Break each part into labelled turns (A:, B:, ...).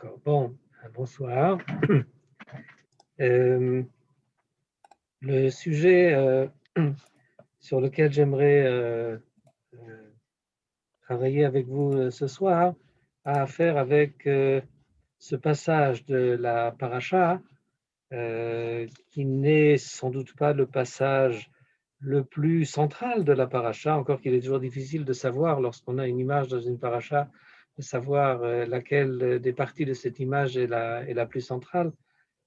A: D'accord. Bon, bonsoir. Euh, le sujet sur lequel j'aimerais travailler avec vous ce soir a à faire avec ce passage de la paracha qui n'est sans doute pas le passage le plus central de la paracha, encore qu'il est toujours difficile de savoir lorsqu'on a une image dans une paracha, de savoir laquelle des parties de cette image est la plus centrale.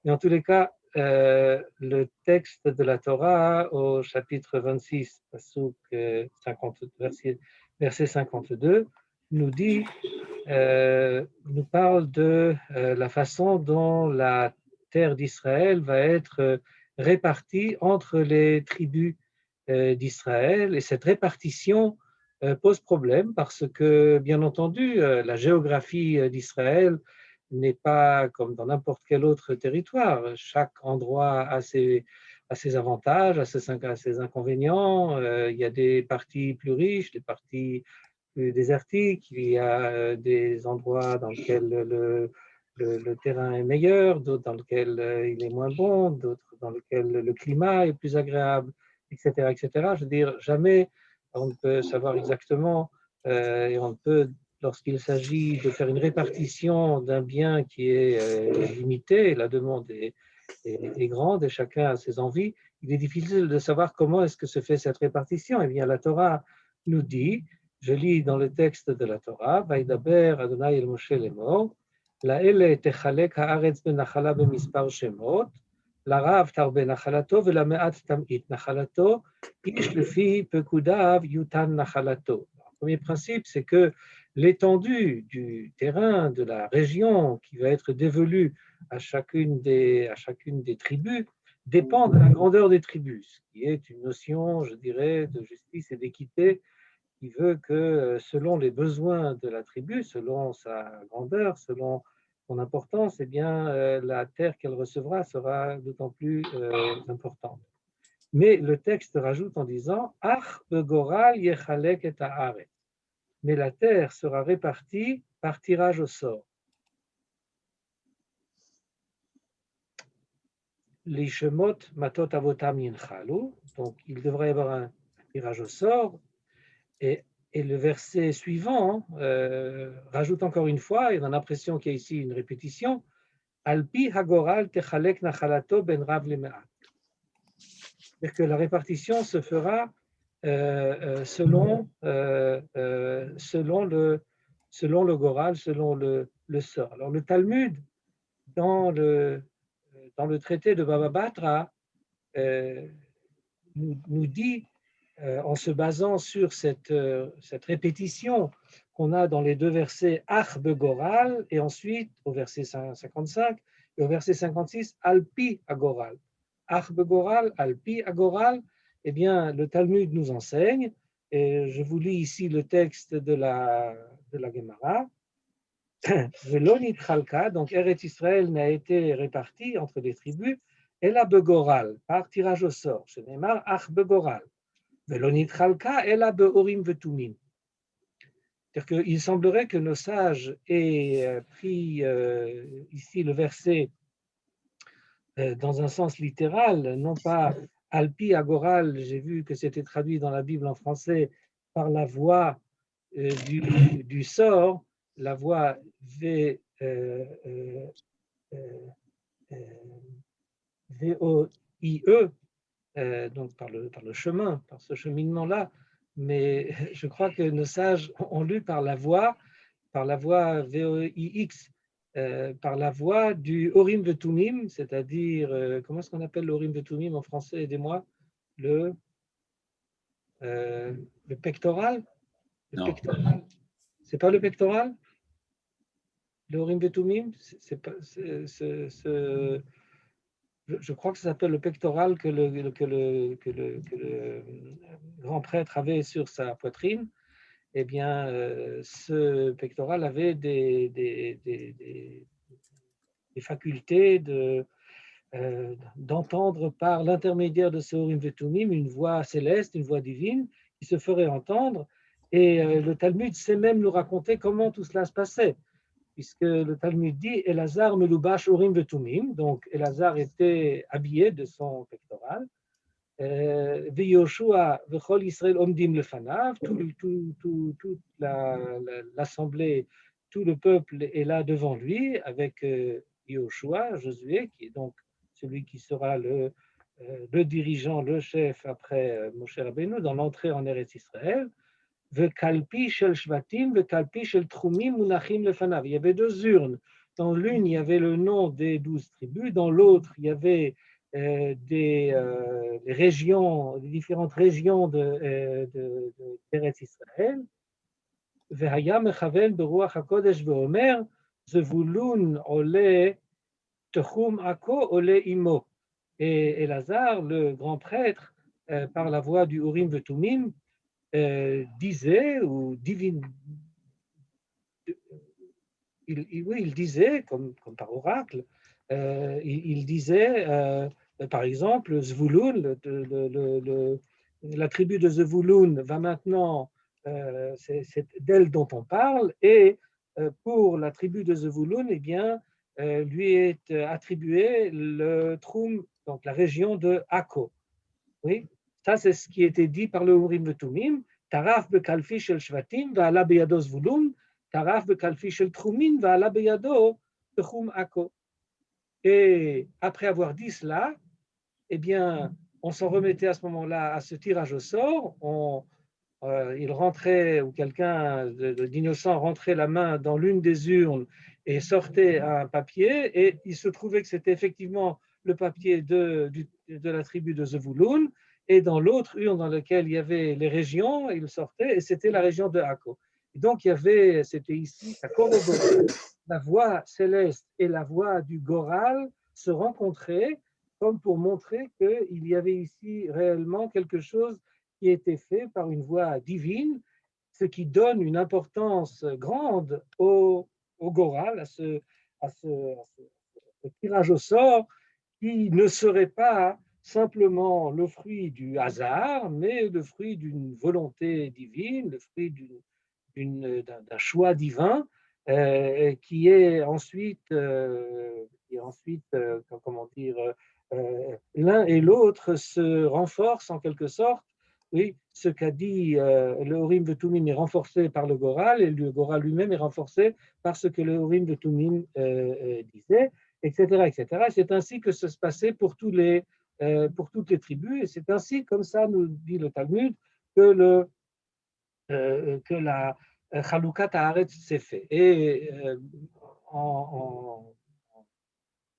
A: Mais en tous les cas, le texte de la Torah au chapitre 26, passouk 50, verset 52, nous dit, nous parle de la façon dont la terre d'Israël va être répartie entre les tribus d'Israël. Et cette répartition pose problème parce que, bien entendu, la géographie d'Israël n'est pas comme dans n'importe quel autre territoire. Chaque endroit a ses avantages, a ses inconvénients. Il y a des parties plus riches, des parties plus désertiques. Il y a des endroits dans lesquels le terrain est meilleur, d'autres dans lesquels il est moins bon, d'autres dans lesquels le climat est plus agréable, etc., etc. Je veux dire, jamais on ne peut savoir exactement et on ne peut, lorsqu'il s'agit de faire une répartition d'un bien qui est limité, la demande est grande et chacun a ses envies, il est difficile de savoir comment est-ce que se fait cette répartition. Eh bien, la Torah nous dit, je lis dans le texte de la Torah, Vaïdaber Adonai el Moshe lemor, לאלה תחלק הארץ בנחלה במספר שמות, לרב תרבה נחלתו ולמעט תמעיט נחלתו, איש לפי פקודיו יותן נחלתו. Le premier principe, c'est que l'étendue du terrain, de la région qui va être dévolue à chacune des tribus dépend de la grandeur des tribus, ce qui est une notion, je dirais, de justice et d'équité qui veut que selon les besoins de la tribu, selon sa grandeur, selon son importance, eh bien, la terre qu'elle recevra sera d'autant plus importante. Mais le texte rajoute en disant « Ach begoral yechalek et haaretz » mais la terre sera répartie par tirage au sort. Les shemot matot avotam yinchalu, donc il devrait y avoir un tirage au sort, et le verset suivant rajoute encore une fois, et on a l'impression qu'il y a ici une répétition, Alpi hagoral techalek nachalato ben rav leme'at. C'est-à-dire que la répartition se fera selon le goral, selon le sort. Alors le Talmud, dans le traité de Baba Batra, nous dit, en se basant sur cette répétition qu'on a dans les deux versets Ach begoral et ensuite au verset 55 et au verset 56 Alpi agoral. Ach begoral, Alpi agoral, eh bien le Talmud nous enseigne, et je vous lis ici le texte de la Gemara. Velo nitchalka, donc Eretz Israël n'a été réparti entre les tribus, Ela begoral, par tirage au sort. Shenemar Ach begoral. Velo nitchalka, Ela beorim vetumim. C'est-à-dire qu'il semblerait que nos sages aient pris ici le verset dans un sens littéral, non pas alpi agoral, j'ai vu que c'était traduit dans la Bible en français par la voix du sort, la voix V-O-I-E, donc par le chemin, par ce cheminement-là, mais je crois que nos sages ont lu par la voix V-O-I-X, par la voix du Orim Vetumim, c'est-à-dire, comment est-ce qu'on appelle l'Orim Vetumim en français, aidez-moi, le pectoral? Le pectoral. C'est pas le pectoral? Le Orim Vetumim? Je crois que ça s'appelle le pectoral que le grand prêtre avait sur sa poitrine. Eh bien, ce pectoral avait des facultés d'entendre par l'intermédiaire de ce Urim Vetumim une voix céleste, une voix divine qui se ferait entendre. Et le Talmud sait même nous raconter comment tout cela se passait. puisque le Talmud dit « Elazar melubash urim vetumim », donc Elazar était habillé de son pectoral. Veyoshua vechol Israël omdim lefanav, toute l'assemblée, tout le peuple est là devant lui, avec Yoshua, Josué, qui est donc celui qui sera le dirigeant, le chef après Moshe Rabbeinu dans l'entrée en Eretz Israël. Vekalpi shel shvatim, vekalpi shel trumim munachim lefanav. Il y avait deux urnes. Dans l'une, il y avait le nom des 12 tribus. Dans l'autre, il y avait les régions, les différentes régions d'Eretz Israël. Vehaya mechavel beruach hakodesh veomer, zevulun ole techum ako ole imo. Et Elazar, le grand prêtre, par la voix du Urim vetumim, disait, ou il disait, comme par oracle, il disait, par exemple, Zvouloun, la tribu de Zvouloun va maintenant, c'est d'elle dont on parle, et pour la tribu de Zvouloun, eh bien, lui est attribué le Troum, donc la région de Akko. Oui, ça c'est ce qui était dit par le Urim Vetumim. Taraf bekalfi shel shvatim ve'ala beyado zvulun, taraf bekalfi shel trumin ve'ala beyado techum ako. Et après avoir dit cela, eh bien, on s'en remettait à ce moment-là à ce tirage au sort. Il rentrait, ou quelqu'un d'innocent rentrait la main dans l'une des urnes et sortait un papier, et il se trouvait que c'était effectivement le papier de la tribu de Zevouloun, et dans l'autre urne dans laquelle il y avait les régions, il sortait, et c'était la région de Akko. Et donc, c'était ici, à Korobo, la voix céleste et la voix du Goral se rencontraient, comme pour montrer qu'il y avait ici réellement quelque chose qui était fait par une voix divine, ce qui donne une importance grande au Goral, à ce tirage au sort, qui ne serait pas simplement le fruit du hasard, mais le fruit d'une volonté divine, le fruit d'un choix divin, qui est ensuite, comment dire, l'un et l'autre se renforcent en quelque sorte. Oui, ce qu'a dit le Urim Vetumim est renforcé par le Goral, et le Goral lui-même est renforcé par ce que le Urim Vetumim disait, etc., etc. C'est ainsi que ça se passait pour toutes les tribus, et c'est ainsi, comme ça nous dit le Talmud, que la Chalukat Haaretz s'est fait. Et en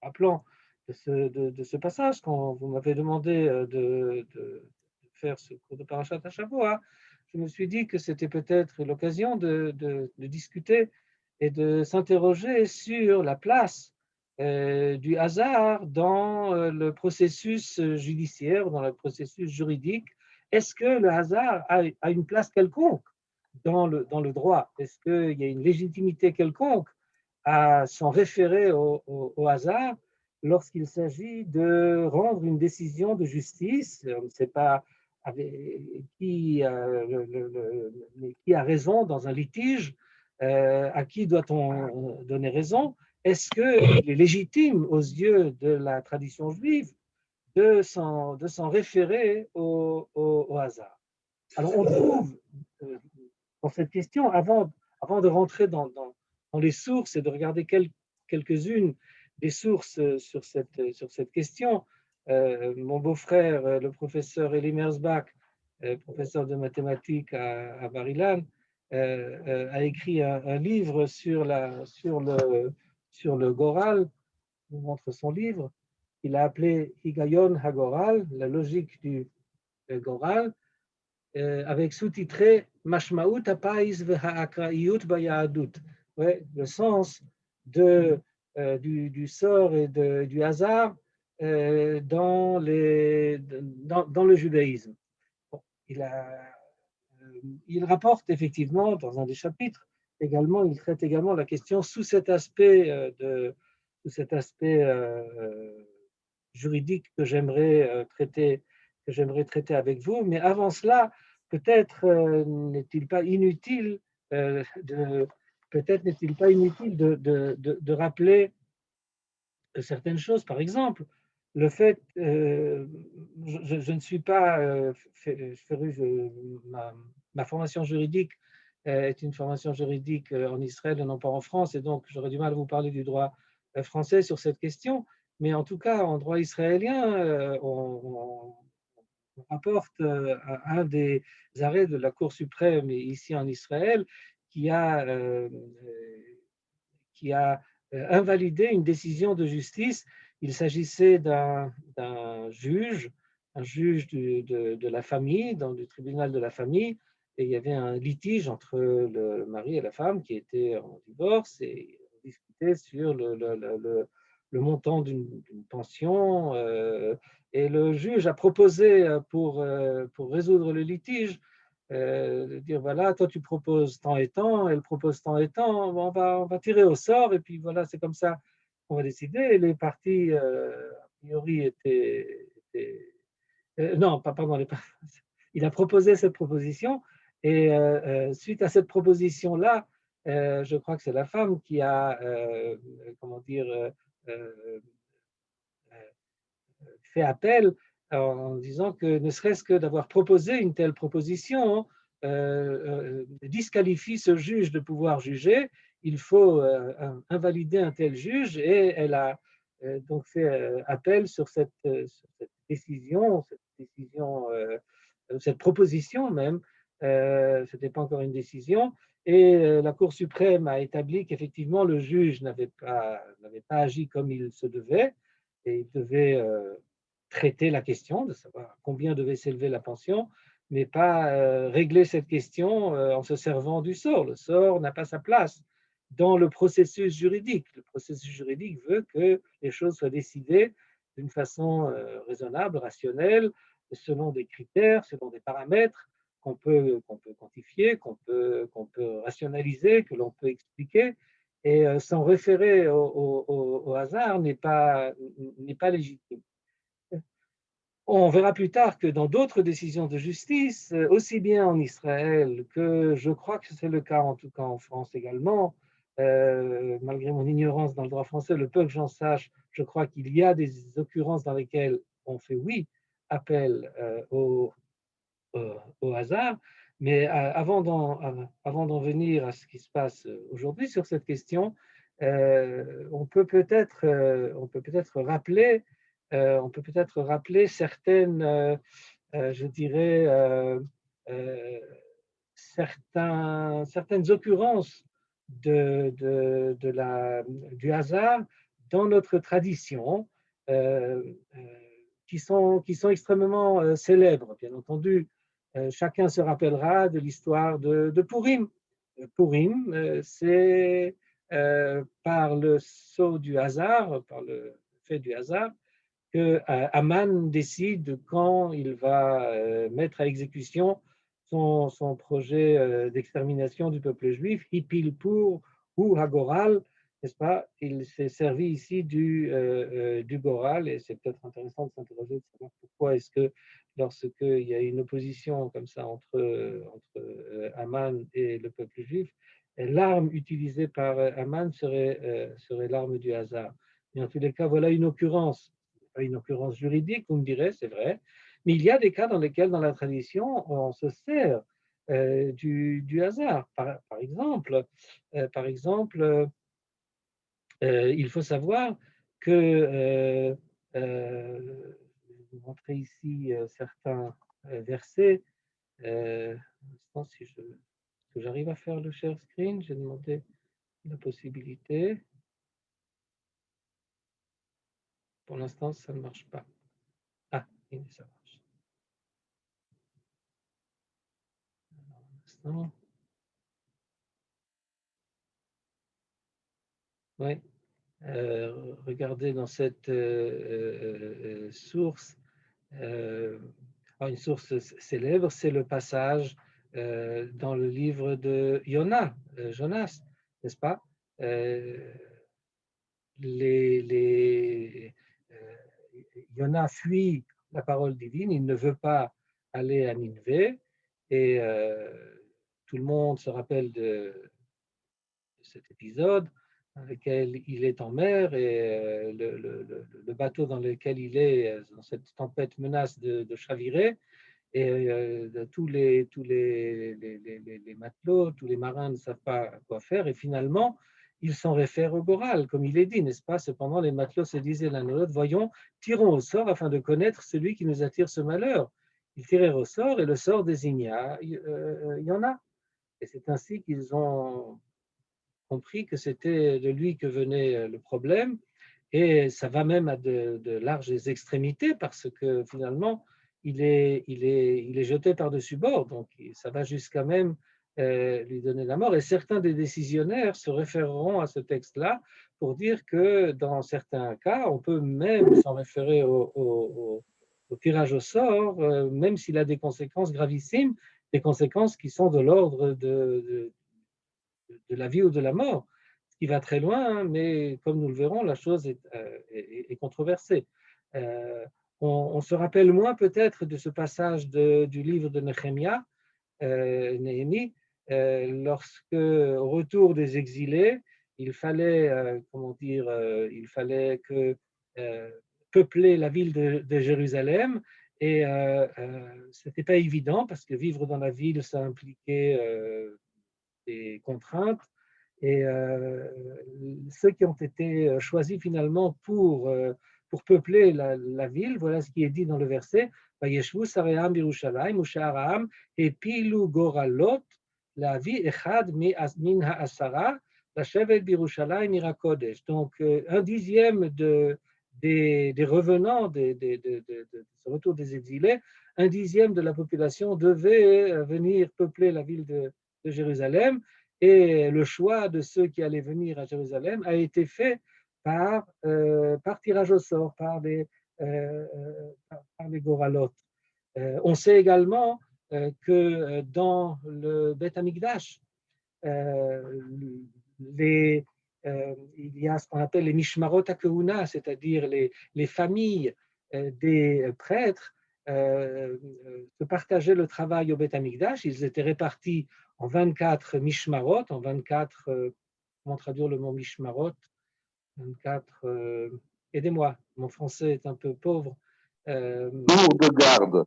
A: rappelant de ce passage, quand vous m'avez demandé de faire ce cours de Parashat Hashavua, je me suis dit que c'était peut-être l'occasion de discuter et de s'interroger sur la place du hasard dans le processus judiciaire, dans le processus juridique. Est-ce que le hasard a une place quelconque dans le droit? Est-ce qu'il y a une légitimité quelconque à s'en référer au hasard lorsqu'il s'agit de rendre une décision de justice? On ne sait pas qui a raison dans un litige, à qui doit-on donner raison? Est-ce qu'il est légitime aux yeux de la tradition juive de s'en référer au hasard? Alors on trouve dans cette question, avant de rentrer dans les sources et de regarder quelques-unes des sources sur cette question, mon beau-frère, le professeur Elie Merzbach, professeur de mathématiques à Bar-Ilan, a écrit un livre sur le Goral. Je vous montre son livre. Il a appelé Higayon HaGoral, la logique du Goral, avec sous-titré Mashmaout Apais V'Ha'akraïut Bayahadut. Ouais, le sens du sort et du hasard dans le judaïsme. Bon, il rapporte effectivement dans un des chapitres également, il traite également la question sous cet aspect juridique que j'aimerais traiter avec vous. Mais avant cela, peut-être n'est-il pas inutile de peut-être n'est-il pas inutile de rappeler certaines choses. Par exemple, le fait, je ne suis pas féru, ma formation juridique est une formation juridique en Israël et non pas en France, et donc j'aurais du mal à vous parler du droit français sur cette question. Mais en tout cas, en droit israélien, on rapporte un des arrêts de la Cour suprême ici en Israël qui a, euh, qui a invalidé une décision de justice. Il s'agissait d'un juge, un juge de la famille, dans le tribunal de la famille, et il y avait un litige entre le mari et la femme qui étaient en divorce, et on discutait sur le montant d'une pension, et le juge a proposé pour résoudre le litige de dire voilà, toi tu proposes tant et tant, elle propose tant et tant, on va tirer au sort et puis voilà, c'est comme ça qu'on va décider. Et les parties, a priori, non, pas pardon, il a proposé cette proposition et suite à cette proposition-là, je crois que c'est la femme qui a, comment dire, euh, fait appel en disant que ne serait-ce que d'avoir proposé une telle proposition disqualifie ce juge de pouvoir juger. Il faut invalider un tel juge et elle a donc fait appel sur cette décision, cette proposition même. Ce n'était pas encore une décision. Et la Cour suprême a établi qu'effectivement le juge n'avait pas agi comme il se devait et il devait traiter la question de savoir combien devait s'élever la pension, mais pas régler cette question en se servant du sort. Le sort n'a pas sa place dans le processus juridique. Le processus juridique veut que les choses soient décidées d'une façon raisonnable, rationnelle, selon des critères, selon des paramètres qu'on peut quantifier, qu'on peut rationaliser, que l'on peut expliquer. Et s'en référer au hasard n'est pas légitime. On verra plus tard que dans d'autres décisions de justice, aussi bien en Israël que je crois que c'est le cas en tout cas en France également, malgré mon ignorance dans le droit français, le peu que j'en sache, je crois qu'il y a des occurrences dans lesquelles on fait oui appel au hasard. Mais avant d'en venir à ce qui se passe aujourd'hui sur cette question, on peut peut-être rappeler certaines, je dirais, certaines occurrences du hasard dans notre tradition, euh, euh, qui sont extrêmement célèbres. Bien entendu, chacun se rappellera de l'histoire de Purim. Purim, c'est par le saut du hasard, par le fait du hasard, que Haman décide quand il va mettre à exécution son projet d'extermination du peuple juif, Hipilpur ou Hagoral, n'est-ce pas? Il s'est servi ici du Goral, et c'est peut-être intéressant de s'interroger de savoir pourquoi est-ce que lorsqu'il y a une opposition comme ça entre Haman et le peuple juif, l'arme utilisée par Haman serait l'arme du hasard. Mais en tous les cas, voilà une occurrence juridique, vous me direz, c'est vrai, mais il y a des cas dans lesquels, dans la tradition, on se sert du hasard. Par exemple, il faut savoir que, je vais vous montrer ici certains versets. Si j'arrive à faire le share screen, j'ai demandé la possibilité. Pour l'instant, ça ne marche pas. Ah, ça marche. Non. Oui. Regardez dans cette source, une source célèbre, c'est le passage dans le livre de Jonas, n'est-ce pas? Euh, euh, Jonas fuit la parole divine, il ne veut pas aller à Nineveh, et tout le monde se rappelle de cet épisode dans lequel il est en mer et le bateau dans lequel il est, dans cette tempête, menace de chavirer. Et tous les matelots, tous les marins ne savent pas quoi faire. Et finalement, ils s'en réfèrent au Goral, comme il est dit, n'est-ce pas? Cependant, les matelots se disaient l'un à l'autre, voyons, tirons au sort afin de connaître celui qui nous attire ce malheur. Ils tirèrent au sort et le sort désigna, il y en a. Et c'est ainsi qu'ils ont compris que c'était de lui que venait le problème. Et ça va même à de larges extrémités parce que finalement, il est jeté par-dessus bord. Donc, ça va jusqu'à même lui donner la mort. Et certains des décisionnaires se référeront à ce texte-là pour dire que dans certains cas, on peut même s'en référer au tirage au sort, même s'il a des conséquences gravissimes, des conséquences qui sont de l'ordre de la vie ou de la mort, ce qui va très loin, hein, mais comme nous le verrons, la chose est controversée. Euh, on se rappelle moins peut-être de ce passage du livre de Néhémie, Néhémie, lorsque, au retour des exilés, il fallait, comment dire, il fallait euh, peupler la ville de Jérusalem, et ce n'était pas évident parce que vivre dans la ville, ça impliquait des contraintes. Et ceux qui ont été choisis finalement pour peupler la ville, voilà ce qui est dit dans le verset, Vayeshvu Saream Birushalayim Usha'araam Epilu Goralot la vie Echad min ha'asara la Shevet Birushalayim Ira Kodesh. Donc, un dixième des revenants de ce retour des exilés, un dixième de la population devait venir peupler la ville de Jérusalem, et le choix de ceux qui allaient venir à Jérusalem a été fait par tirage au sort, par les Goralotes. On sait également que dans le Beth Amikdash, il y a ce qu'on appelle les Mishmarot HaKehuna, c'est-à-dire les familles des prêtres se partageaient le travail au Beth Amikdash. Ils étaient répartis en 24 Mishmarot, en 24, comment traduire le mot Mishmarot? 24, aidez-moi, mon français est un peu pauvre.
B: Tour de garde.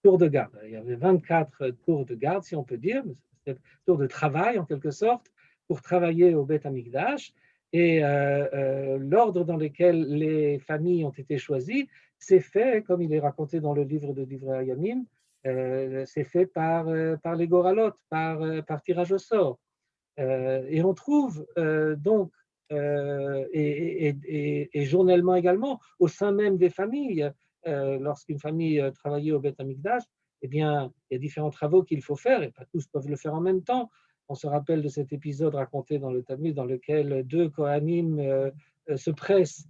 A: Tours de garde. Il y avait 24 tours de garde, si on peut dire, tours de travail en quelque sorte, pour travailler au Beth Amikdash. Et l'ordre dans lequel les familles ont été choisies, c'est fait, comme il est raconté dans le livre de Divrei Hayamim, c'est fait par les Goralot, par tirage au sort. Et on trouve donc, et journellement également, au sein même des familles, lorsqu'une famille travaillait au Beth Amikdash, eh bien, il y a différents travaux qu'il faut faire, et pas tous peuvent le faire en même temps. On se rappelle de cet épisode raconté dans le Talmud, dans lequel deux Kohanim se pressent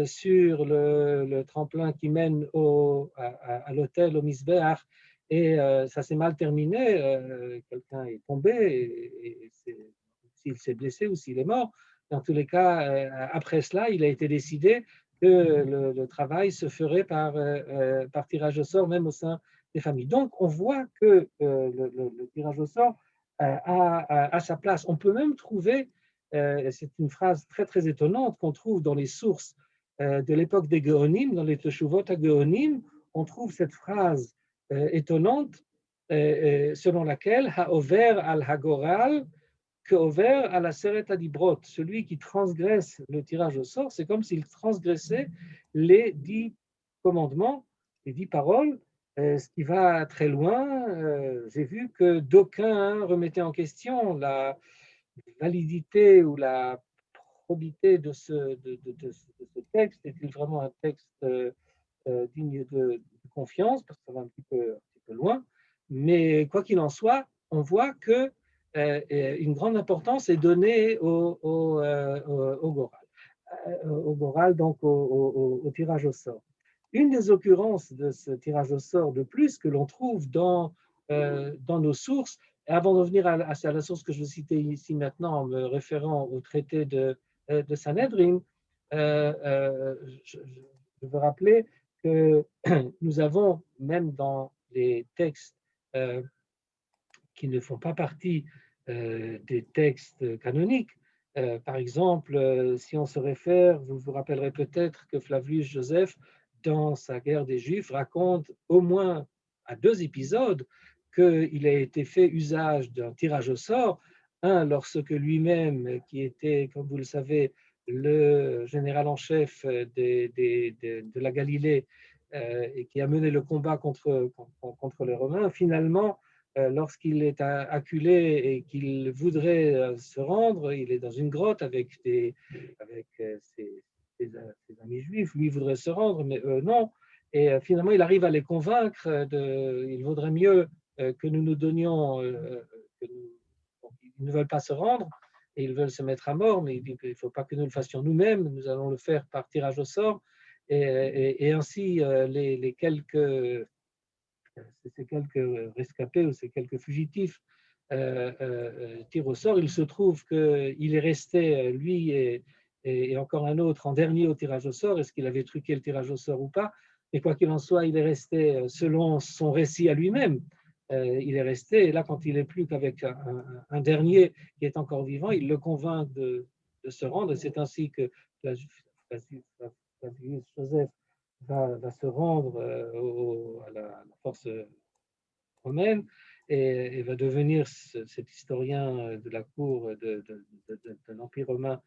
A: sur le tremplin qui mène à l'autel, au Misbéach, et ça s'est mal terminé. Quelqu'un est tombé, et s'il s'est blessé ou s'il est mort. Dans tous les cas, après cela, il a été décidé que le travail se ferait par tirage au sort, même au sein des familles. Donc, on voit que le tirage au sort a sa place. On peut même trouver, c'est une phrase très très étonnante qu'on trouve dans les sources de l'époque des Géonim, dans les Teshuvot à Géonim, on trouve cette phrase étonnante selon laquelle Ha'over al-Hagoral qu'over à la Seret Adibrot, celui qui transgresse le tirage au sort, c'est comme s'il transgressait les 10 commandements, les 10 paroles, ce qui va très loin. J'ai vu que d'aucuns remettaient en question la validité ou la probité de ce texte. Est-il vraiment un texte digne de confiance, parce que ça va un petit peu loin. Mais quoi qu'il en soit, on voit que une grande importance est donnée au Goral, donc au tirage au sort. Une des occurrences de ce tirage au sort de plus que l'on trouve dans nos sources, et avant de revenir à la source que je vais citer ici maintenant en me référant au traité de Sanhedrin, je veux rappeler que nous avons, même dans les textes qui ne font pas partie des textes canoniques. Par exemple, si on se réfère, vous vous rappellerez peut-être que Flavius Joseph, dans sa guerre des Juifs, raconte au moins à 2 épisodes qu'il a été fait usage d'un tirage au sort, un lorsque lui-même, qui était, comme vous le savez, le général en chef de la Galilée et qui a mené le combat contre les Romains, finalement, lorsqu'il est acculé et qu'il voudrait se rendre, il est dans une grotte avec ses amis juifs, lui voudrait se rendre, mais eux non. Et finalement, il arrive à les convaincre il vaudrait mieux que nous nous donnions, ils ne veulent pas se rendre, et ils veulent se mettre à mort, mais il ne faut pas que nous le fassions nous-mêmes, nous allons le faire par tirage au sort. Et ainsi, ces quelques rescapés ou ces quelques fugitifs tirent au sort. Il se trouve qu'il est resté, lui et encore un autre, en dernier au tirage au sort. Est-ce qu'il avait truqué le tirage au sort ou pas? Mais quoi qu'il en soit, il est resté selon son récit à lui-même. Il est resté, et là, quand il n'est plus qu'avec un dernier qui est encore vivant, il le convainc de se rendre, et c'est ainsi que Joseph va se rendre à la force romaine et va devenir cet historien de la cour de l'Empire romain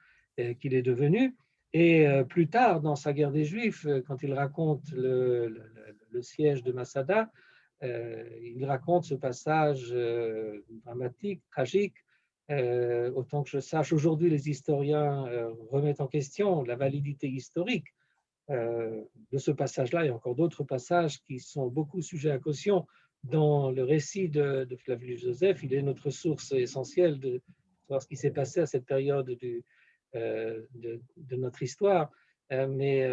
A: qu'il est devenu. Et plus tard, dans sa guerre des Juifs, quand il raconte le siège de Masada, il raconte ce passage dramatique, tragique. Autant que je sache, aujourd'hui, les historiens remettent en question la validité historique de ce passage-là et encore d'autres passages qui sont beaucoup sujets à caution dans le récit de Flavius Joseph. Il est notre source essentielle de savoir ce qui s'est passé à cette période de notre histoire, mais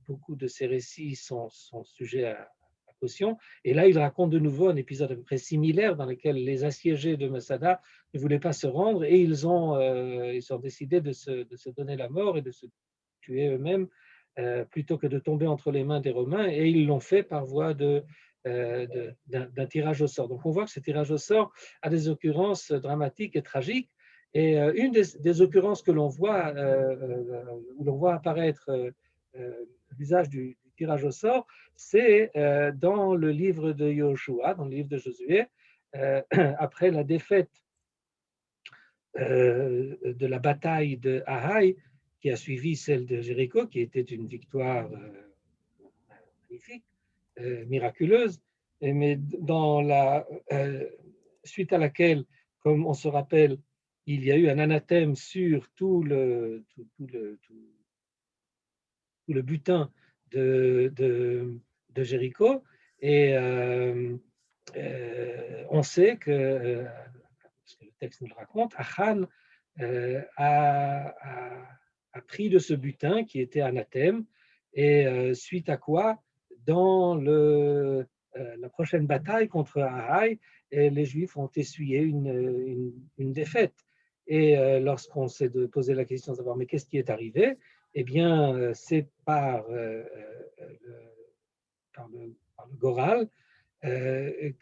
A: beaucoup de ces récits sont sujets à caution. Et là, il raconte de nouveau un épisode à peu près similaire dans lequel les assiégés de Masada ne voulaient pas se rendre et ils ont décidé de se donner la mort et de se tuer eux-mêmes plutôt que de tomber entre les mains des Romains, et ils l'ont fait par voie d'un tirage au sort. Donc on voit que ce tirage au sort a des occurrences dramatiques et tragiques, et une des occurrences que l'on voit, où l'on voit apparaître l'usage du tirage au sort, c'est dans le livre de Yoshua, dans le livre de Josué, après la défaite de la bataille de Ahaï, qui a suivi celle de Jéricho, qui était une victoire magnifique, miraculeuse, mais suite à laquelle, comme on se rappelle, il y a eu un anathème sur tout le butin de Jéricho, et on sait que, parce que le texte nous le raconte, Achan a pris de ce butin qui était anathème, et suite à quoi, dans la prochaine bataille contre Ahaï, les Juifs ont essuyé une défaite. Et lorsqu'on s'est posé la question de savoir mais qu'est-ce qui est arrivé, eh bien c'est par le Goral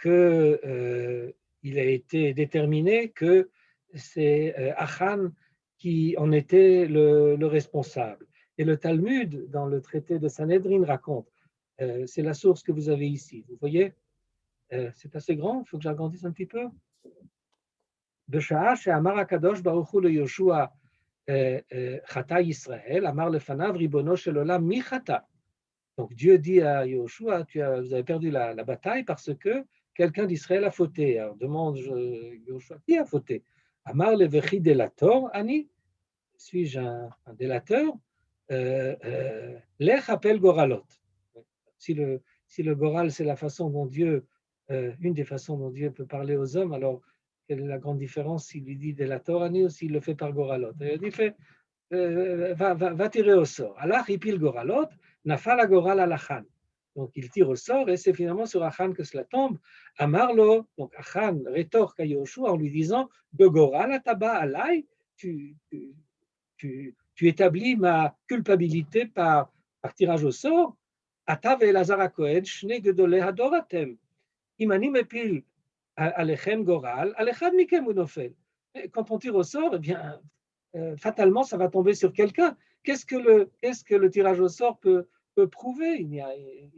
A: qu'il a été déterminé que c'est Achan qui en était le responsable. Et le Talmud, dans le traité de Sanhedrin, raconte, c'est la source que vous avez ici, vous voyez, c'est assez grand, il faut que j'agrandisse un petit peu. בשעה שאמר הקדוש ברוך הוא ליהושע חטא ישראל, אמר לפניו ריבונו של עולם מי חטא? Donc Dieu dit à Yoshua, vous avez perdu la bataille parce que quelqu'un d'Israël a fauté. Alors demande Yoshua, qui a fauté? Amar levechi delator, Ani, suis-je un délateur? Lech appelle Goralot. Si le Goral, c'est la façon dont Dieu, une des façons dont Dieu peut parler aux hommes, alors quelle est la grande différence s'il lui dit delator, Ani, ou s'il le fait par Goralot? Il fait, va tirer au sort. Allah ripil Goralot, nafal Goral al Achan. Donc il tire au sort et c'est finalement sur Achan que cela tombe. Amarlo, donc Achan rétorque à Yoshua en lui disant de Goral ataba alay, tu établis ma culpabilité par tirage au sort. Ata ve'Elazar HaKohen, shne gedolei hadoratem. Im ani mepil Alechem Goral, Alechad Mikem Unofel. Quand on tire au sort, eh bien, fatalement, ça va tomber sur quelqu'un. Qu'est-ce que le tirage au sort peut prouver? Il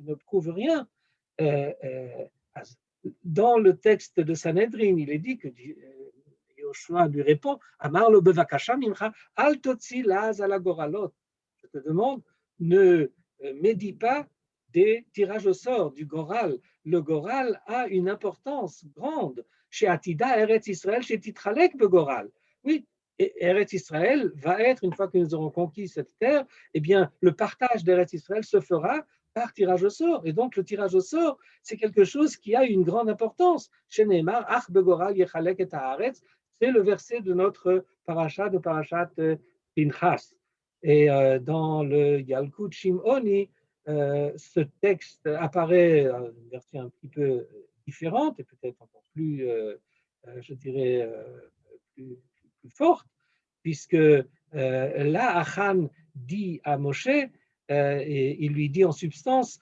A: ne prouve rien. Dans le texte de Sanhedrin, il est dit que Yoshua lui répond, Amar lo bevakasha mincha, al totzi laz ala goralot. Je te demande, ne médis pas des tirages au sort, du goral. Le goral a une importance grande. Chez Atida, Eretz Israël, chez Titralek begoral. Oui, et Eretz Israël va être, une fois que nous aurons conquis cette terre, eh bien, le partage d'Eretz Israël se fera par tirage au sort. Et donc, le tirage au sort, c'est quelque chose qui a une grande importance. Chez Neymar, Ach begoral yechalek et haaretz, c'est le verset de notre parasha, de parashat Pinchas. Et dans le Yalkut Shimoni, ce texte apparaît une version un petit peu différente et peut-être encore plus, je dirais, plus forte, puisque là, Achan dit à Moshe, et il lui dit en substance,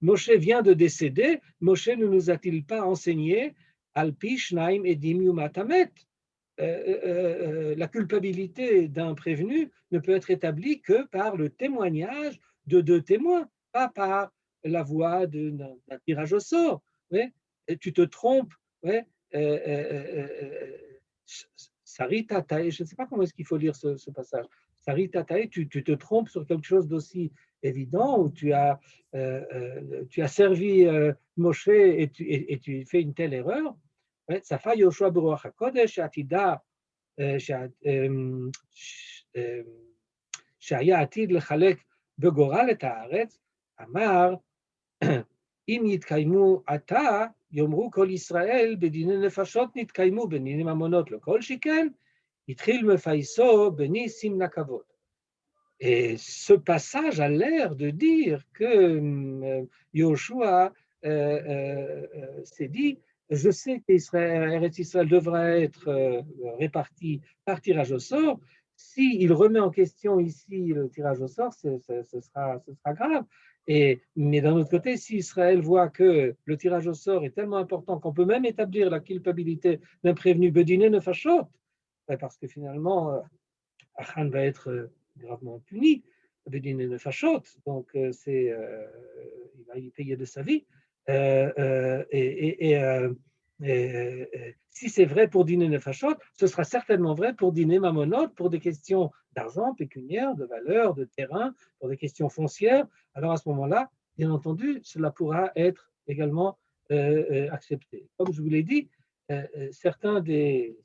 A: Moshe vient de décéder, Moshe ne nous a-t-il pas enseigné Alpi Shnaim Edim Yumatamet? La culpabilité d'un prévenu ne peut être établie que par le témoignage de deux témoins, pas par la voie d'un tirage au sort. Ouais. Et tu te trompes. Ouais. Sarita Tae, je ne sais pas comment est-ce qu'il faut lire ce passage. Sarita Tae, tu te trompes sur quelque chose d'aussi évident où tu as servi Moshe et tu fais une telle erreur. צפה יהושע ברוח הקודש שעתידה, שהיה עתיד לחלק בגורל את הארץ, אמר, אם יתקיימו עתה, יאמרו כל ישראל, בדיני נפשות נתקיימו, בדיני ממונות לא כל שכן, התחיל מפייסו בניסים נקבות. Et ce passage a l'air de dire que Yoshua s'est dit, je sais qu'Eretz Israël devra être réparti par tirage au sort. S'il remet en question ici le tirage au sort, ce sera grave. Mais d'un autre côté, si Israël voit que le tirage au sort est tellement important qu'on peut même établir la culpabilité d'un prévenu Bedine Nefashot, parce que finalement, Achan va être gravement puni, Bedine Nefashot, donc il va y payer de sa vie. Si c'est vrai pour Dîner Nefashot, ce sera certainement vrai pour Dîner Mamonot, pour des questions d'argent, pécuniaire, de valeur, de terrain, pour des questions foncières. Alors à ce moment-là, bien entendu, cela pourra être également accepté. Comme je vous l'ai dit, certains des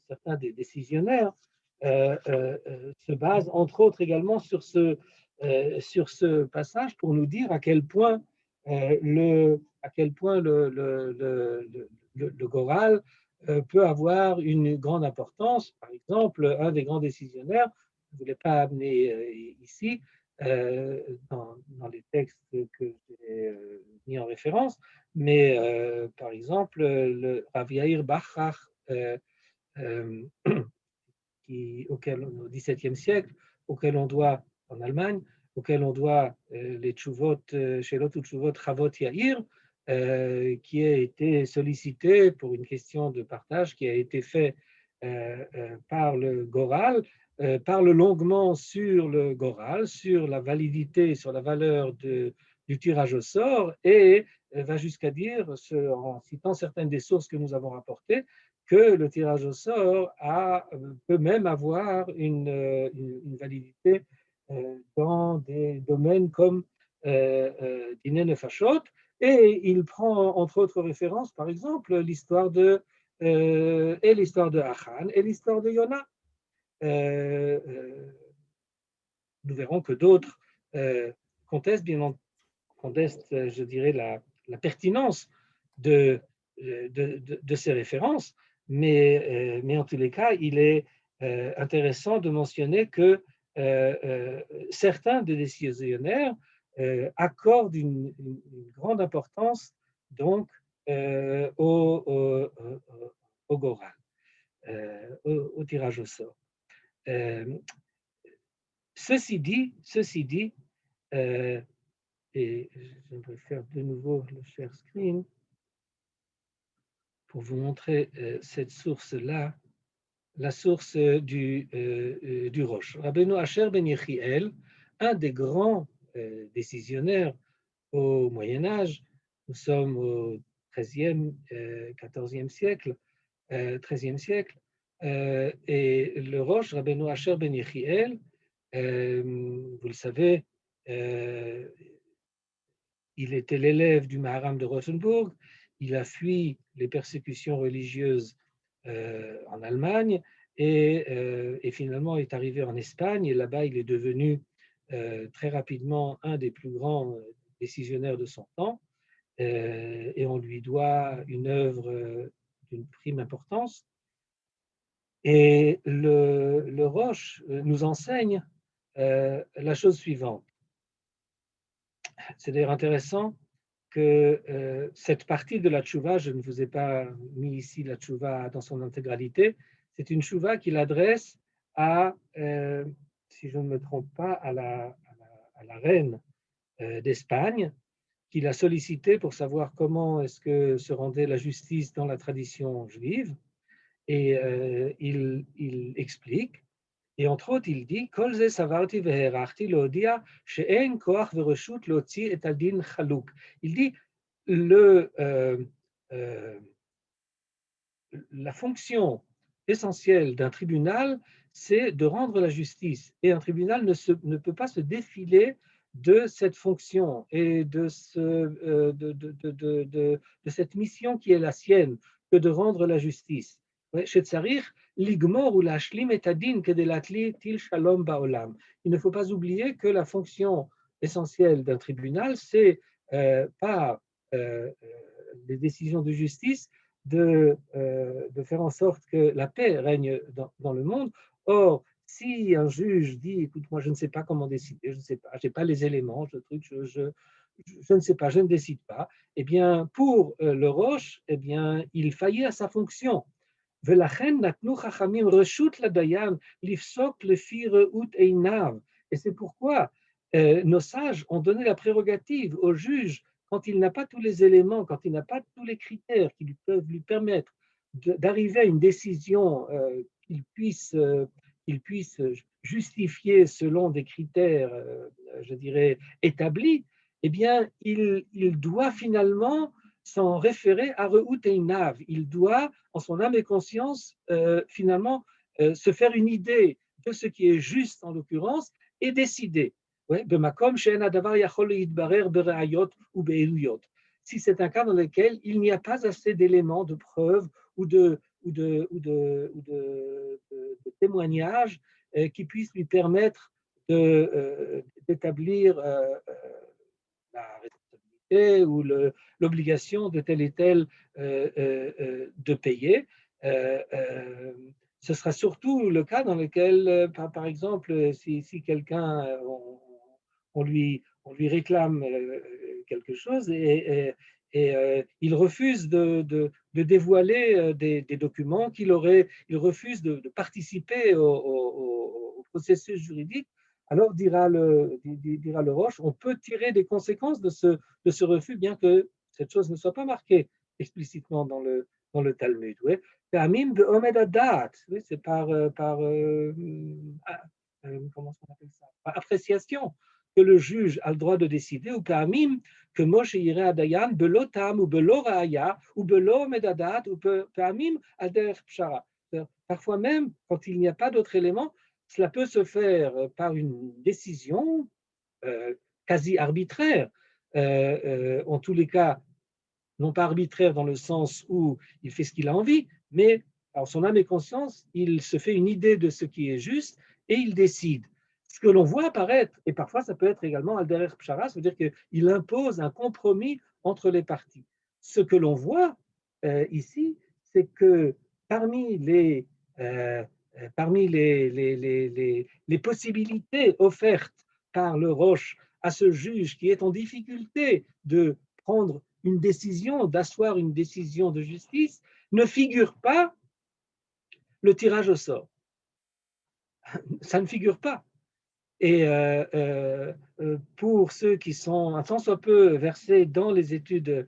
A: décisionnaires se basent entre autres également sur ce passage pour nous dire à quel point le Goral peut avoir une grande importance. Par exemple, un des grands décisionnaires, je ne voulais pas amener ici, dans les textes que j'ai mis en référence, mais par exemple, le Rav Yair Bachach, au XVIIe siècle, auquel on doit, en Allemagne, auquel on doit les tchouvot, Shelot ou tchouvot Chavot Yair, qui a été sollicité pour une question de partage qui a été fait par le Goral, parle longuement sur le Goral, sur la validité, sur la valeur du tirage au sort, et va jusqu'à dire, en citant certaines des sources que nous avons rapportées, que le tirage au sort peut même avoir une validité dans des domaines comme Dîner Nefashot, et il prend entre autres références, par exemple, l'histoire de Achan et l'histoire de Yona. Nous verrons que d'autres contestent, je dirais, la pertinence de ces références, mais en tous les cas, il est intéressant de mentionner que certains des décisionnaires accordent une grande importance donc au Goral, au tirage au sort. Ceci dit, et je vais faire de nouveau le share screen pour vous montrer cette source-là, la source du Rosh. Rabbeinu Asher ben Yechiel, un des grands décisionnaires au Moyen Âge, nous sommes au XIIIe, XIVe siècle, XIIIe siècle, et le Rosh, Rabbeinu Asher ben Yechiel, vous le savez, il était l'élève du Maharam de Rothenburg, il a fui les persécutions religieuses en Allemagne et finalement est arrivé en Espagne et là-bas il est devenu très rapidement un des plus grands décisionnaires de son temps et on lui doit une œuvre d'une prime importance. Et le Rosh nous enseigne la chose suivante. C'est d'ailleurs intéressant que cette partie de la tchouva, je ne vous ai pas mis ici la tchouva dans son intégralité, c'est une tchouva qu'il adresse à, si je ne me trompe pas, à la reine d'Espagne, qu'il a sollicité pour savoir comment est-ce que se rendait la justice dans la tradition juive. Et il explique, et entre autres, il dit Kol ze savarti veherachti lodia she'en koach vereshut lotzi et adin chaluk. Il dit la fonction essentielle d'un tribunal, c'est de rendre la justice. Et un tribunal ne peut pas se défiler de cette fonction et de cette mission qui est la sienne, que de rendre la justice. Il ne faut pas oublier que la fonction essentielle d'un tribunal, c'est par les décisions de justice de faire en sorte que la paix règne dans le monde. Or, si un juge dit, écoute, moi je ne sais pas comment décider, je ne sais pas, je n'ai pas les éléments, je ne sais pas, je ne décide pas, eh bien, pour le Rosh, eh bien, il faillit à sa fonction. Et c'est pourquoi nos sages ont donné la prérogative au juge, quand il n'a pas tous les éléments, quand il n'a pas tous les critères qui peuvent lui permettre d'arriver à une décision qu'il puisse justifier selon des critères, je dirais, établis, eh bien, il doit finalement s'en référer à Rehout Einav. Il doit, en son âme et conscience, finalement, se faire une idée de ce qui est juste en l'occurrence et décider. Si c'est un cas dans lequel il n'y a pas assez d'éléments de preuve ou de témoignages qui puissent lui permettre d'établir la responsabilité ou l'obligation de tel et tel de payer. Ce sera surtout le cas dans lequel, par exemple, si quelqu'un, on lui réclame quelque chose et il refuse de dévoiler des documents il refuse de participer au processus juridique, alors dira le Roche, on peut tirer des conséquences de ce refus, bien que cette chose ne soit pas marquée explicitement dans le Talmud. Oui. C'est par comment on appelle ça, par appréciation que le juge a le droit de décider, ou Pamim, que Moshe irait à Dayan, belo tam ou belo raaya, ou belo medadat, ou Pamim al derech pshara. Parfois même, quand il n'y a pas d'autres éléments, cela peut se faire par une décision quasi arbitraire, en tous les cas, non pas arbitraire dans le sens où il fait ce qu'il a envie, mais en son âme et conscience, il se fait une idée de ce qui est juste et il décide. Ce que l'on voit apparaître, et parfois ça peut être également al derer pshara, ça veut dire qu'il impose un compromis entre les parties. Ce que l'on voit ici, c'est que parmi les possibilités offertes par le Roche à ce juge qui est en difficulté de prendre une décision, d'asseoir une décision de justice, ne figure pas le tirage au sort. Ça ne figure pas. Et pour ceux qui sont un tant soit peu versés dans les études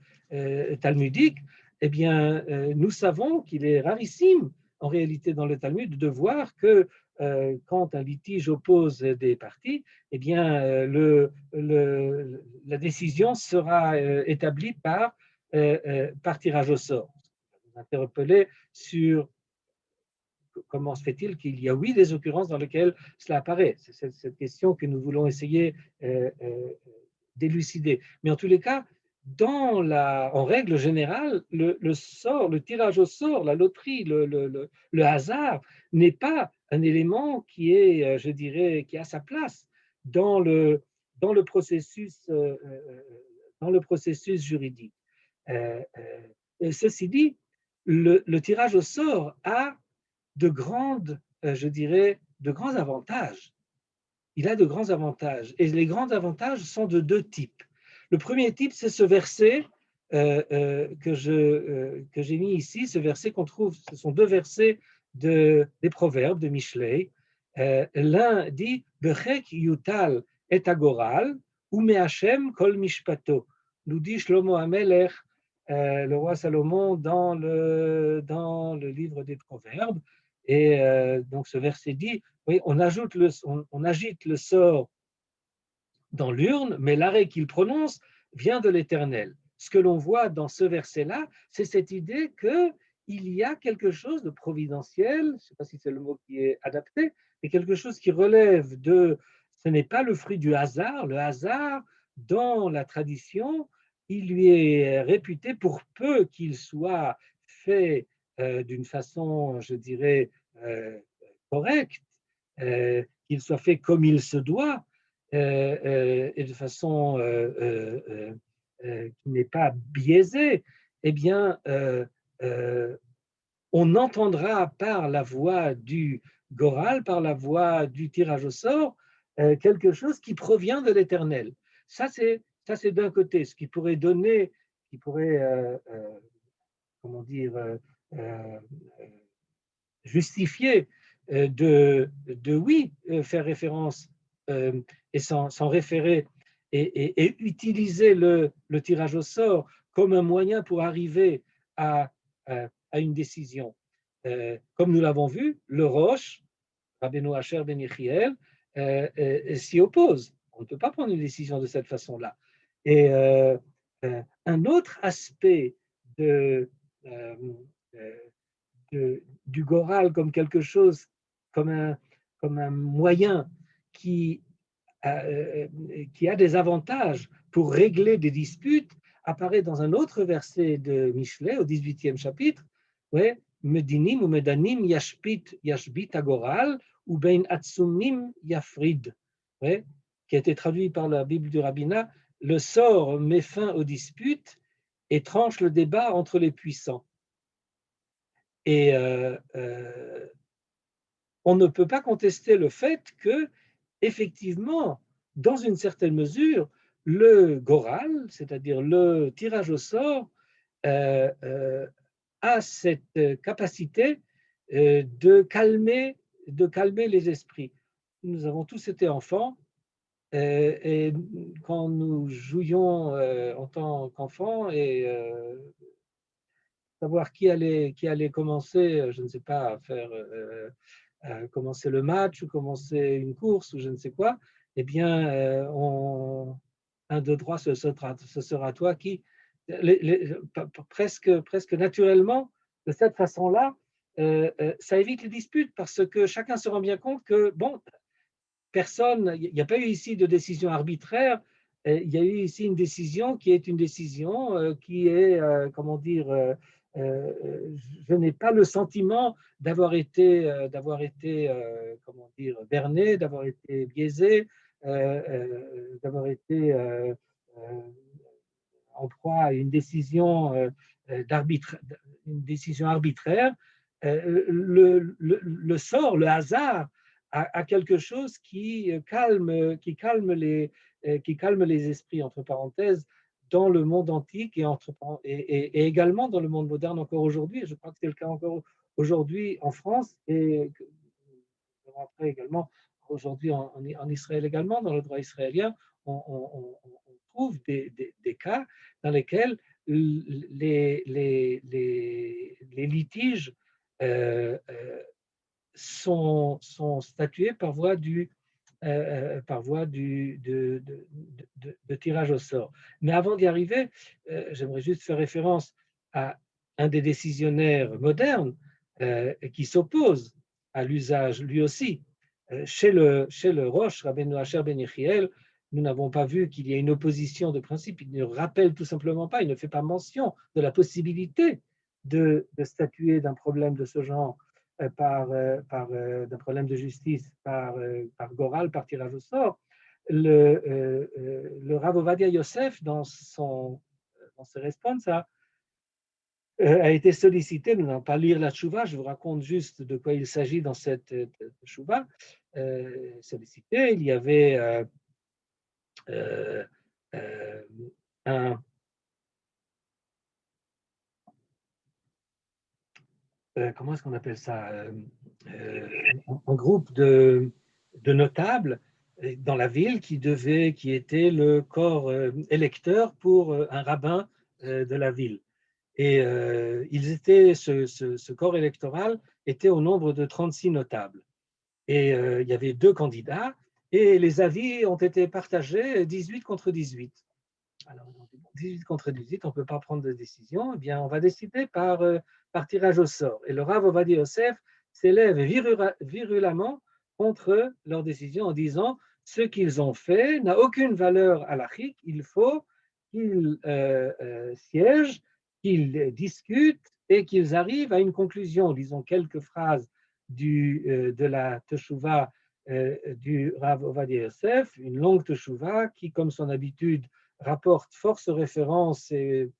A: talmudiques, eh bien, nous savons qu'il est rarissime, en réalité, dans le Talmud, de voir que quand un litige oppose des parties, eh bien, la décision sera établie par tirage au sort. Vous interpellez sur comment se fait-il qu'il y a, oui, des occurrences dans lesquelles cela apparaît. C'est cette question que nous voulons essayer d'élucider. Mais en tous les cas, en règle générale, le sort, le tirage au sort, la loterie, le hasard n'est pas un élément qui est, je dirais, qui a sa place dans dans le processus, euh, euh, dans le processus juridique. Ceci dit, le tirage au sort a je dirais, de grands avantages. Il a de grands avantages. Et les grands avantages sont de deux types. Le premier type, c'est ce verset que j'ai mis ici, ce verset qu'on trouve, ce sont deux versets des Proverbes de Mishlei. L'un dit Bechek yutal et agoral, ou me'Hashem kol mishpato. Nous dit Shlomo Amelech, le roi Salomon, dans le livre des Proverbes. Et donc ce verset dit, oui, on agite le sort dans l'urne, mais l'arrêt qu'il prononce vient de l'Éternel. Ce que l'on voit dans ce verset-là, c'est cette idée qu'il y a quelque chose de providentiel, je ne sais pas si c'est le mot qui est adapté, mais quelque chose qui relève ce n'est pas le fruit du hasard. Le hasard, dans la tradition, il lui est réputé, pour peu qu'il soit fait d'une façon, je dirais, correcte, qu'il soit fait comme il se doit, et de façon qui n'est pas biaisée, eh bien, on entendra par la voie du Goral, par la voie du tirage au sort, quelque chose qui provient de l'Éternel. Ça, c'est d'un côté, ce qui pourrait donner, qui pourrait, comment dire, euh, justifier oui, faire référence et s'en référer et utiliser le tirage au sort comme un moyen pour arriver à une décision. Comme nous l'avons vu, le Roche, Rabbeinu Asher Ben Yechiel, s'y oppose. On ne peut pas prendre une décision de cette façon-là. Et un autre aspect de, euh, du Goral comme quelque chose, comme un moyen qui, qui a des avantages pour régler des disputes, apparaît dans un autre verset de Michelet, au 18e chapitre, ouais, Medinim ou Medanim yashbit agoral ou bein atsumim yafrid, ouais, qui a été traduit par la Bible du rabbinat, le sort met fin aux disputes et tranche le débat entre les puissants. Et on ne peut pas contester le fait que, effectivement, dans une certaine mesure, le goral, c'est-à-dire le tirage au sort, a cette capacité de calmer les esprits. Nous avons tous été enfants, et quand nous jouions en tant qu'enfants, et savoir qui allait commencer, je ne sais pas, à commencer le match ou commencer une course ou je ne sais quoi, eh bien, un, deux, trois, ce sera toi qui, presque naturellement, de cette façon-là, ça évite les disputes parce que chacun se rend bien compte que, bon, personne, il n'y a pas eu ici de décision arbitraire, il y a eu ici une décision qui est une décision qui est, comment dire, je n'ai pas le sentiment d'avoir été comment dire, berné, d'avoir été biaisé, d'avoir été en proie à une décision arbitraire. Le sort, le hasard, à quelque chose qui calme les esprits, entre parenthèses, dans le monde antique et également dans le monde moderne encore aujourd'hui. Je crois que c'est le cas encore aujourd'hui en France et après également aujourd'hui en Israël également, dans le droit israélien, on trouve des cas dans lesquels les litiges sont statués par voie de tirage au sort. Mais avant d'y arriver, j'aimerais juste faire référence à un des décisionnaires modernes qui s'oppose à l'usage, lui aussi. Chez le Roche, Rabbeinu Asher ben Yechiel, nous n'avons pas vu qu'il y ait une opposition de principe. Il ne rappelle tout simplement pas, il ne fait pas mention de la possibilité de statuer d'un problème de ce genre d'un problème de justice par Goral, par tirage au sort. Le Rav Ovadia Yosef, dans ses réponses, a été sollicité, nous n'allons pas lire la tchouva, je vous raconte juste de quoi il s'agit dans cette tchouva. Sollicité, il y avait un comment est-ce qu'on appelle ça, un groupe de notables dans la ville qui était le corps électeur pour un rabbin de la ville. Et ce corps électoral était au nombre de 36 notables. Et il y avait 2 candidats, et les avis ont été partagés 18 contre 18. Alors, 18 contre 18, on ne peut pas prendre de décision, eh bien, on va décider par tirage au sort. Et le Rav Ovadia Yosef s'élève virulemment contre leur décision en disant ce qu'ils ont fait n'a aucune valeur halachique, il faut qu'ils siègent, qu'ils discutent et qu'ils arrivent à une conclusion. Disons quelques phrases de la Teshuvah du Rav Ovadia Yosef, une longue Teshuvah qui, comme son habitude, rapporte force références et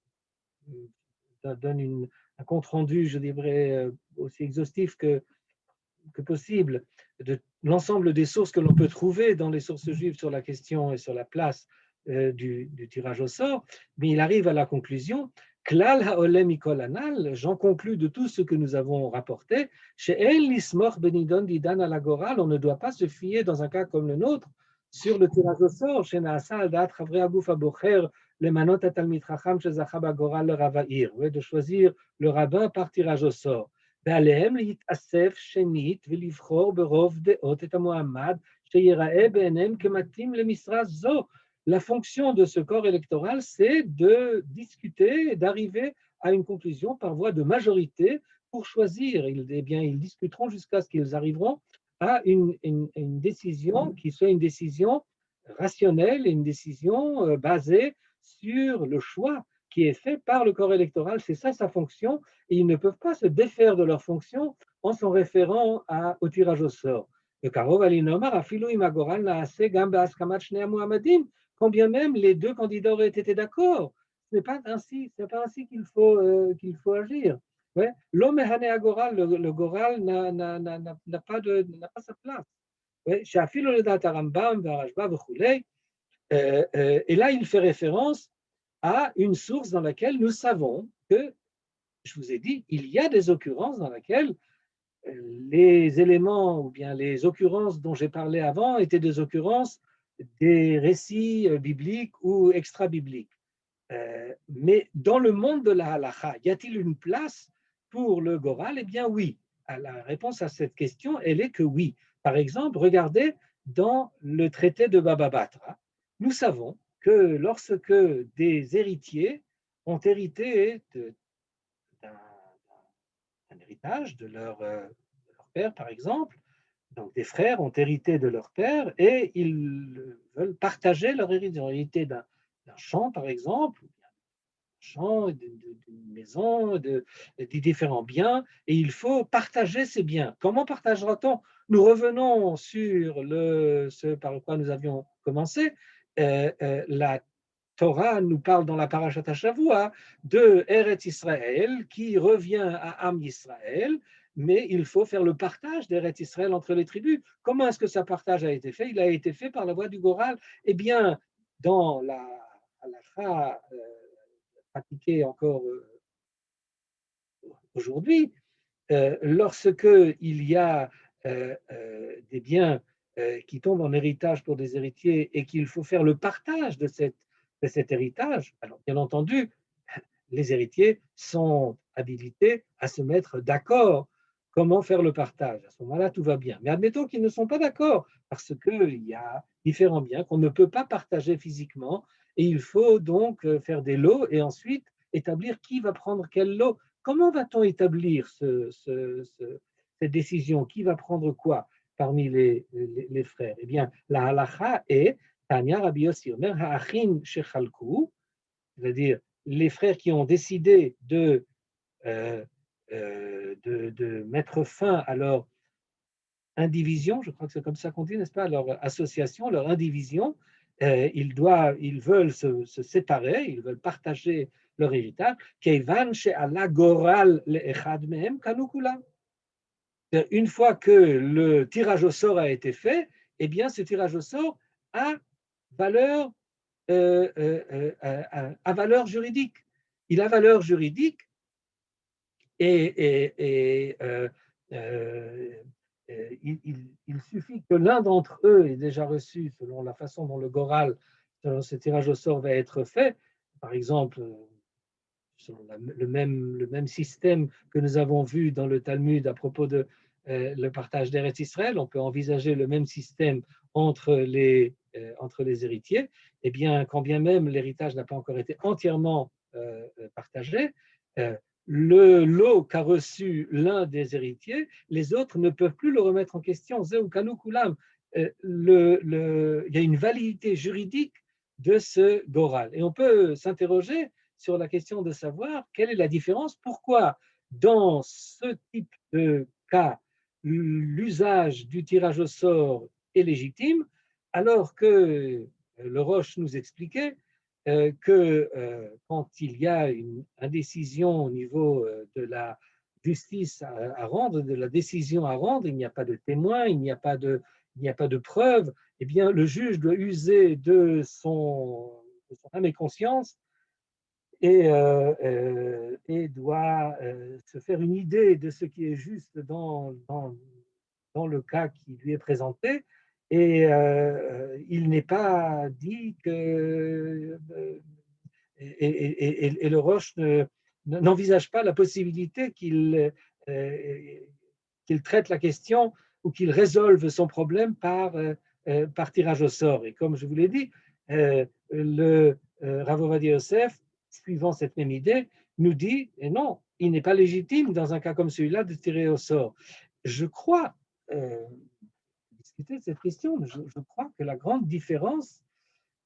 A: donne un compte-rendu, je dirais, aussi exhaustif que possible de l'ensemble des sources que l'on peut trouver dans les sources juives sur la question et sur la place du tirage au sort, mais il arrive à la conclusion Klal ha'olem mikol anal, j'en conclus de tout ce que nous avons rapporté, chez El Lismor Benidon Didan à la Goral, on ne doit pas se fier dans un cas comme le nôtre sur le tirage au sort, chez Naasa Aldat Chavre Aguf Abocher, le Manot Atalmit Chacham, chez Zachab Goral le Ravaïr, de choisir le rabbin par tirage au sort. ועליהם להתאסף שנית ולבחור ברוב דעות את המועמד שיראה בעיניהם כמתאים למשרה זו. La fonction de ce corps électoral, c'est de discuter et d'arriver à une conclusion par voie de majorité pour choisir. Ils discuteront jusqu'à ce qu'ils arriveront à une décision qui soit une décision rationnelle et une décision basée sur le choix qui est fait par le corps électoral. C'est ça sa fonction, et ils ne peuvent pas se défaire de leur fonction en s'en référant au tirage au sort. Quand bien même les 2 candidats auraient été d'accord. Ce n'est pas ainsi qu'il faut agir. Ouais. L'homme est goral, le goral n'a pas sa place. Ouais. Et là, il fait référence à une source dans laquelle nous savons que, je vous ai dit, il y a des occurrences dans lesquelles les éléments ou bien les occurrences dont j'ai parlé avant étaient des occurrences des récits bibliques ou extra-bibliques. Mais dans le monde de la halakha, y a-t-il une place pour le goral? Eh bien oui. La réponse à cette question, elle est que oui. Par exemple, regardez dans le traité de Baba Batra, nous savons que lorsque des héritiers ont hérité d'un héritage de leur père, par exemple, donc des frères ont hérité de leur père et ils veulent partager leur héritage. Ils ont hérité d'un champ, par exemple, champ, d'une maison, des différents biens, et il faut partager ces biens. Comment partagera-t-on? Nous revenons sur ce par quoi nous avions commencé. La Torah nous parle dans la Parashat HaShavua de Eretz Israël qui revient à Am Israël, mais il faut faire le partage d'Eretz Israël entre les tribus. Comment est-ce que ce partage a été fait? Il a été fait par la voie du Goral. Eh bien, dans la halakha pratiquée encore aujourd'hui, lorsque il y a des biens qui tombent en héritage pour des héritiers et qu'il faut faire le partage de cet héritage, alors bien entendu, les héritiers sont habilités à se mettre d'accord comment faire le partage. À ce moment-là, tout va bien. Mais admettons qu'ils ne sont pas d'accord parce qu'il y a différents biens qu'on ne peut pas partager physiquement et il faut donc faire des lots et ensuite établir qui va prendre quel lot. Comment va-t-on établir cette décision? Qui va prendre quoi parmi les frères? Eh bien, la halacha est Tanya Rabbi Yossi Omer Ha'achin Shechalku, c'est-à-dire les frères qui ont décidé euh, de mettre fin à leur indivision, je crois que c'est comme ça qu'on dit, n'est-ce pas, leur association, leur indivision, ils veulent se séparer, ils veulent partager leur héritage. Keivan she'ala goral le'echad mehem kanu kulam. Une fois que le tirage au sort a été fait, eh bien, ce tirage au sort a valeur, à valeur juridique. Il a valeur juridique et il suffit que l'un d'entre eux ait déjà reçu, selon la façon dont le Goral, selon ce tirage au sort va être fait, par exemple, selon le même système que nous avons vu dans le Talmud à propos de le partage d'Eretz Israël, on peut envisager le même système entre les héritiers, et bien, quand bien même l'héritage n'a pas encore été entièrement partagé, le lot qu'a reçu l'un des héritiers, les autres ne peuvent plus le remettre en question. Zeu kanu kulam. Il y a une validité juridique de ce goral. Et on peut s'interroger sur la question de savoir quelle est la différence, pourquoi dans ce type de cas, l'usage du tirage au sort est légitime, alors que le Roche nous expliquait que quand il y a une indécision au niveau de la justice à rendre, de la décision à rendre, il n'y a pas de témoin, il n'y a pas de preuve, eh bien, le juge doit user de son âme et conscience et doit se faire une idée de ce qui est juste dans le cas qui lui est présenté. Et il n'est pas dit que et le Roche n'envisage pas la possibilité qu'il traite la question ou qu'il résolve son problème par tirage au sort. Et comme je vous l'ai dit, le Rav Ovadia Yosef, suivant cette même idée, nous dit, et non, il n'est pas légitime dans un cas comme celui-là de tirer au sort. Je crois, discuter de cette question, je crois que la grande différence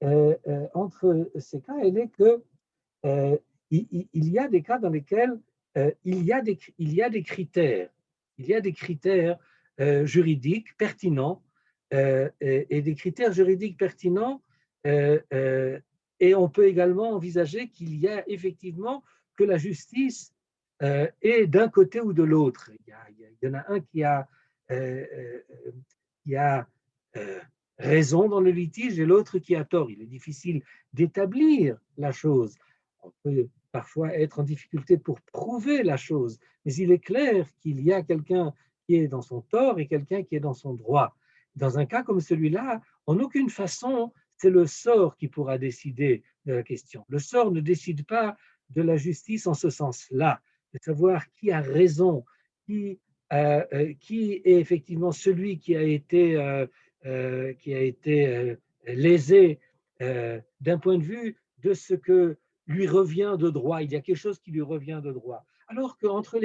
A: entre ces cas, elle est que il y a des cas dans lesquels il y a des critères, juridiques pertinents et des critères juridiques pertinents et on peut également envisager qu'il y a effectivement que la justice est d'un côté ou de l'autre. Il y en a un qui a raison dans le litige et l'autre qui a tort. Il est difficile d'établir la chose. On peut parfois être en difficulté pour prouver la chose, mais il est clair qu'il y a quelqu'un qui est dans son tort et quelqu'un qui est dans son droit. Dans un cas comme celui-là, en aucune façon, c'est le sort qui pourra décider de la question. Le sort ne décide pas de la justice en ce sens-là, de savoir qui a raison, qui est effectivement celui qui a été lésé d'un point de vue de ce que lui revient de droit. Il y a quelque chose qui lui revient de droit. Alors qu'entre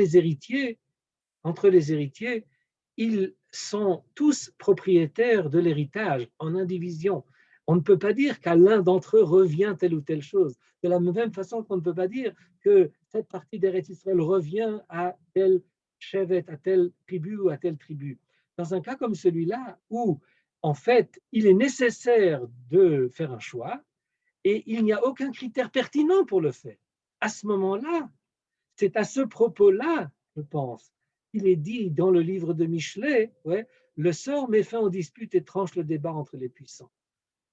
A: entre les héritiers, ils sont tous propriétaires de l'héritage en indivision. On ne peut pas dire qu'à l'un d'entre eux revient telle ou telle chose. De la même façon qu'on ne peut pas dire que cette partie d'Eretz Israël revient à tel chevet, à telle tribu ou à telle tribu. Dans un cas comme celui-là, où en fait il est nécessaire de faire un choix et il n'y a aucun critère pertinent pour le faire, à ce moment-là, c'est à ce propos-là, je pense, qu'il est dit dans le livre de Michelet, ouais, le sort met fin aux disputes et tranche le débat entre les puissants.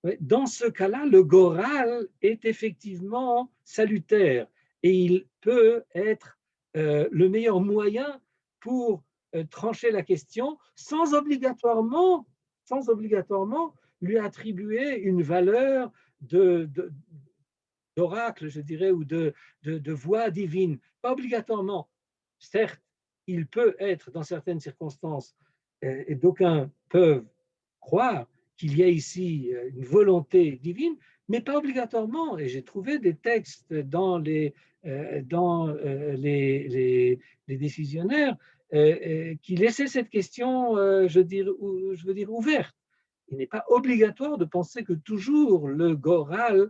A: Ouais, dans ce cas-là, le goral est effectivement salutaire et il peut être le meilleur moyen pour trancher la question sans obligatoirement lui attribuer une valeur de d'oracle, je dirais, ou de voix divine. Pas obligatoirement. Certes, il peut être dans certaines circonstances, et d'aucuns peuvent croire qu'il y a ici une volonté divine, mais pas obligatoirement. Et j'ai trouvé des textes dans les décisionnaires qui laissaient cette question, je veux dire, ouverte. Il n'est pas obligatoire de penser que toujours le Goral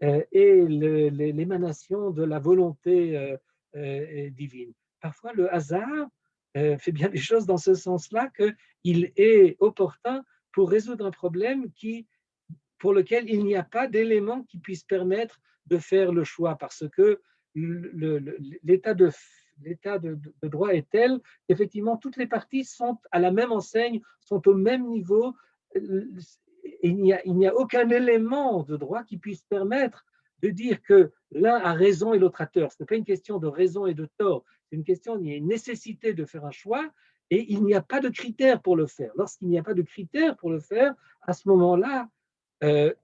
A: est l'émanation de la volonté divine. Parfois, le hasard fait bien les choses dans ce sens-là qu'il est opportun pour résoudre un problème pour lequel il n'y a pas d'éléments qui puissent permettre de faire le choix, parce que l'état de droit est tel qu'effectivement toutes les parties sont à la même enseigne, sont au même niveau. Il n'y a aucun élément de droit qui puisse permettre de dire que l'un a raison et l'autre a tort. Ce n'est pas une question de raison et de tort, c'est une question, il y a une nécessité de faire un choix et il n'y a pas de critères pour le faire. Lorsqu'il n'y a pas de critères pour le faire, à ce moment-là, le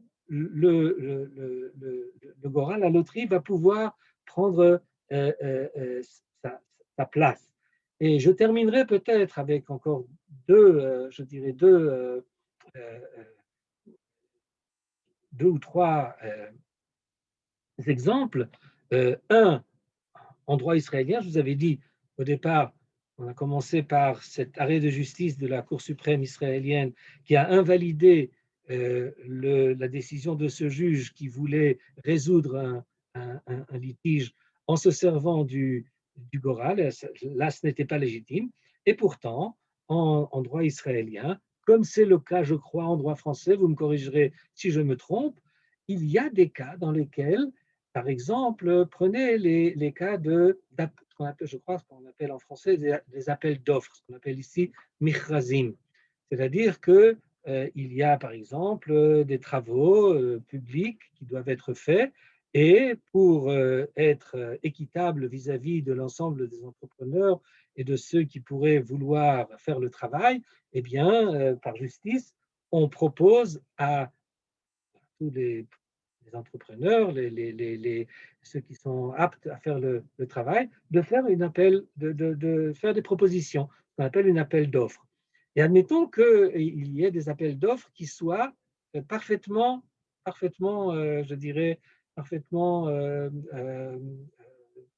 A: Goral, la loterie, va pouvoir prendre sa place. Et je terminerai peut-être avec encore je dirais deux ou trois exemples. Un, en droit israélien, je vous avais dit au départ, on a commencé par cet arrêt de justice de la Cour suprême israélienne qui a invalidé la décision de ce juge qui voulait résoudre un litige en se servant du Goral. Là, ce n'était pas légitime. Et pourtant, en droit israélien, comme c'est le cas, je crois, en droit français, vous me corrigerez si je me trompe, il y a des cas dans lesquels, par exemple, prenez les cas ce qu'on appelle, je crois, ce qu'on appelle en français des appels d'offres, ce qu'on appelle ici michrazim. C'est-à-dire que il y a, par exemple, des travaux publics qui doivent être faits et pour être équitable vis-à-vis de l'ensemble des entrepreneurs et de ceux qui pourraient vouloir faire le travail, eh bien, par justice, on propose à tous les entrepreneurs, ceux qui sont aptes à faire le travail, de faire de faire des propositions, ce qu'on appelle une appel d'offres. Et admettons qu'il y ait des appels d'offres qui soient parfaitement, je dirais, parfaitement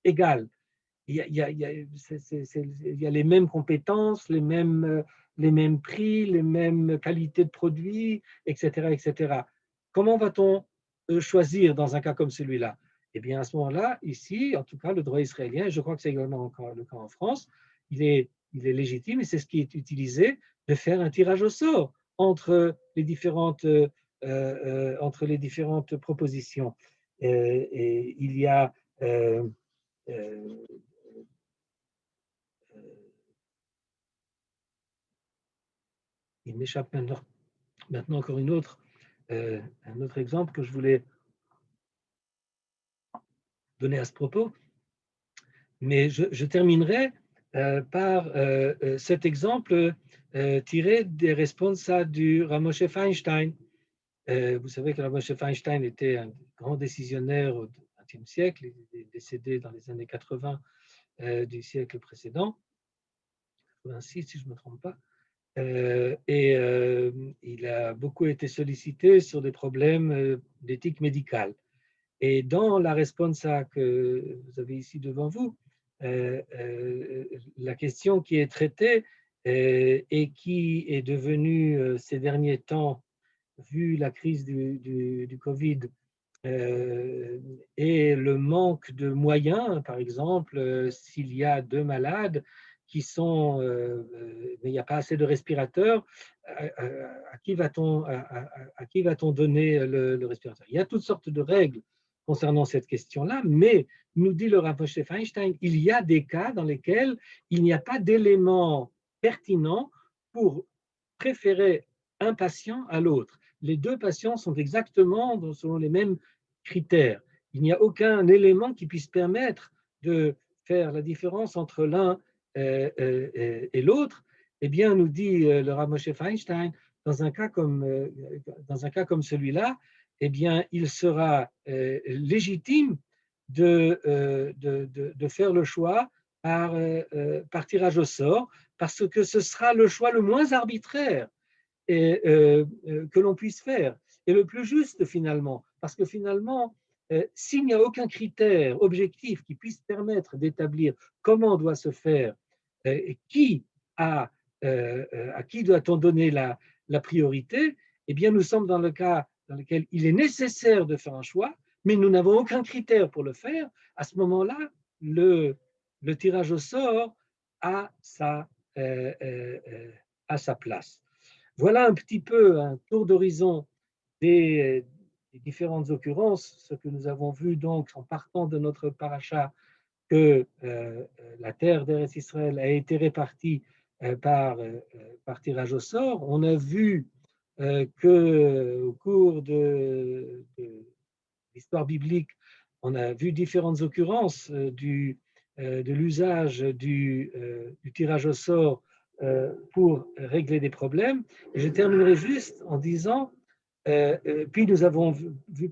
A: égales. Il y a les mêmes compétences, les mêmes prix, les mêmes qualités de produits, etc., etc. Comment va-t-on choisir dans un cas comme celui-là? Eh bien, à ce moment-là, ici, en tout cas, le droit israélien, et je crois que c'est également encore le cas en France, il est légitime, et c'est ce qui est utilisé, de faire un tirage au sort entre les différentes propositions. Et il y a euh, il m'échappe maintenant encore un autre exemple que je voulais donner à ce propos, mais je terminerai par cet exemple tiré des responsa du Ramoshe Feinstein. Vous savez que Ramoshe Feinstein était un grand décisionnaire au XXe siècle, il est décédé dans les années 80 du siècle précédent, 86 si je ne me trompe pas. Il a beaucoup été sollicité sur des problèmes d'éthique médicale. Et dans la responsa que vous avez ici devant vous, la question qui est traitée et qui est devenue ces derniers temps, vu la crise du Covid, et le manque de moyens, par exemple, s'il y a deux malades mais il n'y a pas assez de respirateurs, à qui va-t-on donner le respirateur? Il y a toutes sortes de règles concernant cette question-là, mais nous dit le rapproché Feinstein, il y a des cas dans lesquels il n'y a pas d'éléments pertinents pour préférer un patient à l'autre. Les deux patients sont exactement selon les mêmes critères. Il n'y a aucun élément qui puisse permettre de faire la différence entre l'un et l'autre. Eh bien, nous dit le Rav Moshe Feinstein, dans un cas comme celui-là, eh bien, il sera légitime de faire le choix par tirage au sort, parce que ce sera le choix le moins arbitraire que l'on puisse faire, et le plus juste finalement, parce que finalement, s'il n'y a aucun critère objectif qui puisse permettre d'établir comment doit se faire, qui a, à qui doit-on donner la priorité, eh bien nous sommes dans le cas dans lequel il est nécessaire de faire un choix, mais nous n'avons aucun critère pour le faire. À ce moment-là, le tirage au sort a a sa place. Voilà un petit peu un tour d'horizon des différentes occurrences, ce que nous avons vu donc en partant de notre paracha, que la terre d'Eretz Israël a été répartie par tirage au sort. On a vu qu'au cours de l'histoire biblique, on a vu différentes occurrences de l'usage du tirage au sort pour régler des problèmes. Et je terminerai juste en disant, puis nous avons vu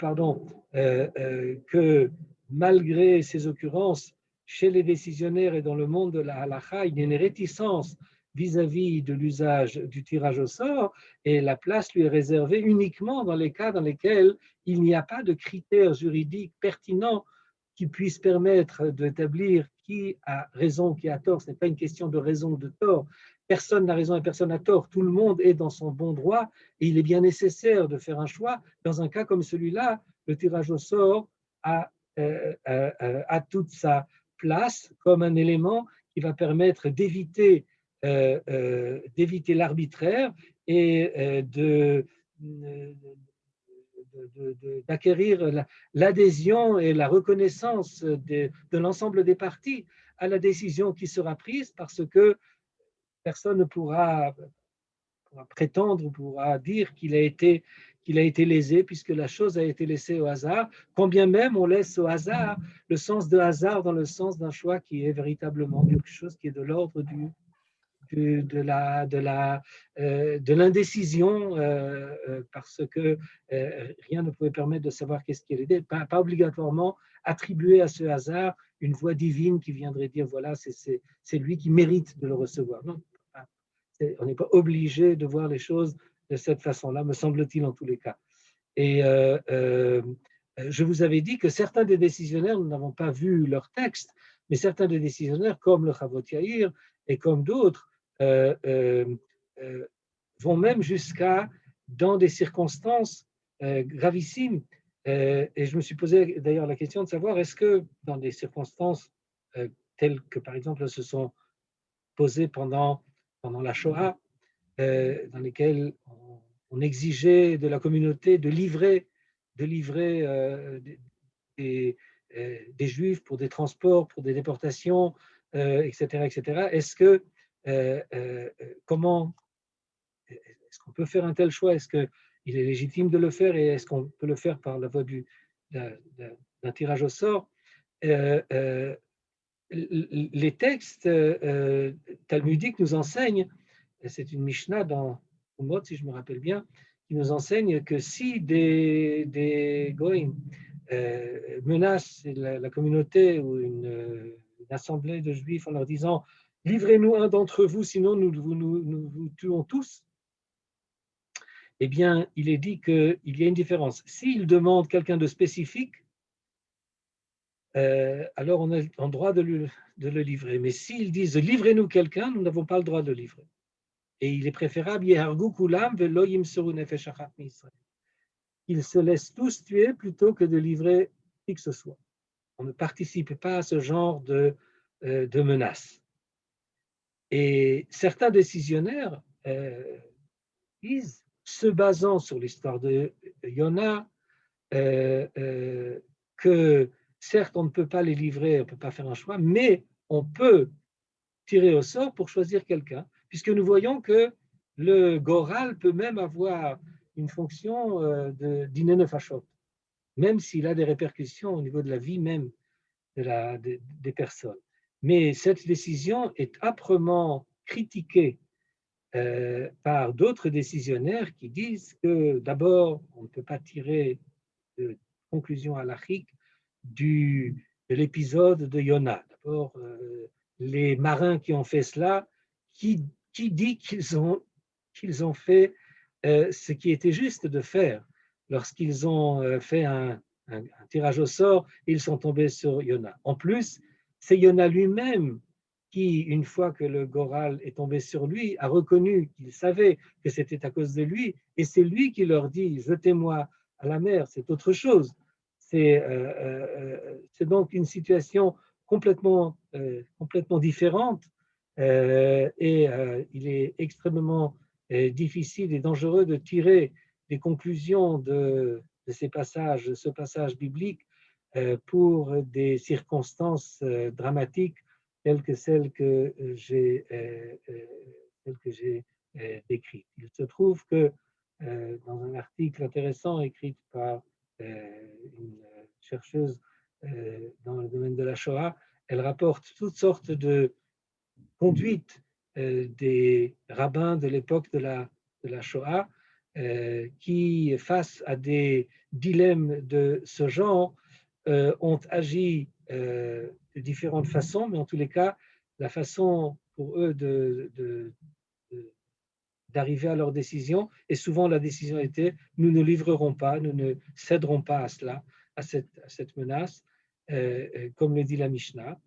A: que malgré ces occurrences, chez les décisionnaires et dans le monde de la halakha, il y a une réticence vis-à-vis de l'usage du tirage au sort, et la place lui est réservée uniquement dans les cas dans lesquels il n'y a pas de critères juridiques pertinents qui puissent permettre d'établir qui a raison, qui a tort. Ce n'est pas une question de raison ou de tort. Personne n'a raison et personne n'a tort. Tout le monde est dans son bon droit et il est bien nécessaire de faire un choix. Dans un cas comme celui-là, le tirage au sort a toute sa place comme un élément qui va permettre d'éviter l'arbitraire et d'acquérir l'adhésion et la reconnaissance de l'ensemble des parties à la décision qui sera prise, parce que personne ne pourra prétendre ou pourra dire qu'il a été lésé, puisque la chose a été laissée au hasard, quand bien même on laisse au hasard le sens de hasard dans le sens d'un choix qui est véritablement quelque chose qui est de l'ordre de l'indécision, parce que rien ne pouvait permettre de savoir qu'est-ce qui allait, pas obligatoirement attribuer à ce hasard une voix divine qui viendrait dire voilà, c'est lui qui mérite de le recevoir. Non, on n'est pas obligé de voir les choses de cette façon-là, me semble-t-il en tous les cas. Et je vous avais dit que certains des décisionnaires, nous n'avons pas vu leur texte, mais certains des décisionnaires, comme le Chavot Yair et comme d'autres, vont même jusqu'à, dans des circonstances gravissimes, et je me suis posé d'ailleurs la question de savoir, est-ce que dans des circonstances telles que, par exemple, se sont posées pendant la Shoah, dans lesquelles on exigeait de la communauté de livrer des Juifs pour des transports, pour des déportations, etc., etc. Est-ce que comment est-ce qu'on peut faire un tel choix? Est-ce qu'il est légitime de le faire et est-ce qu'on peut le faire par la voie d'un tirage au sort? Les textes talmudiques nous enseignent, c'est une Mishnah dans Umot, si je me rappelle bien, qui nous enseigne que si des Goïm menacent la communauté ou une assemblée de Juifs en leur disant « Livrez-nous un d'entre vous, sinon nous vous tuons tous », eh bien, il est dit qu'il y a une différence. S'ils demandent quelqu'un de spécifique, alors on a le droit de le livrer. Mais s'ils disent « Livrez-nous quelqu'un », nous n'avons pas le droit de le livrer. Et il est préférable « Yehargu kulam velo yimseru nefesh achat mi'Israël ». Ils se laissent tous tuer plutôt que de livrer qui que ce soit. On ne participe pas à ce genre de menaces. Et certains décisionnaires disent, se basant sur l'histoire de Yona, que certes on ne peut pas les livrer, on ne peut pas faire un choix, mais on peut tirer au sort pour choisir quelqu'un, puisque nous voyons que le Goral peut même avoir une fonction d'inenefashot, même s'il a des répercussions au niveau de la vie même des personnes. Mais cette décision est âprement critiquée par d'autres décisionnaires qui disent que d'abord, on ne peut pas tirer de conclusion halachique de l'épisode de Yona. D'abord, les marins qui ont fait cela, qui dit qu'ils ont fait ce qui était juste de faire lorsqu'ils ont fait un tirage au sort, ils sont tombés sur Yona. En plus, c'est Yona lui-même qui, une fois que le Goral est tombé sur lui, a reconnu qu'il savait que c'était à cause de lui, et c'est lui qui leur dit « jetez-moi à la mer », c'est autre chose. C'est donc une situation complètement différente, et il est extrêmement difficile et dangereux de tirer des conclusions de ce passage biblique pour des circonstances dramatiques telles que celles que j'ai décrites. Il se trouve que dans un article intéressant écrit par une chercheuse dans le domaine de la Shoah, elle rapporte toutes sortes de conduites des rabbins de l'époque de la Shoah qui, face à des dilemmes de ce genre, ont agi de différentes façons, mais en tous les cas, la façon pour eux d'arriver à leur décision, et souvent la décision était « nous ne livrerons pas, nous ne céderons pas à cela, à cette menace », comme le dit la Mishnah.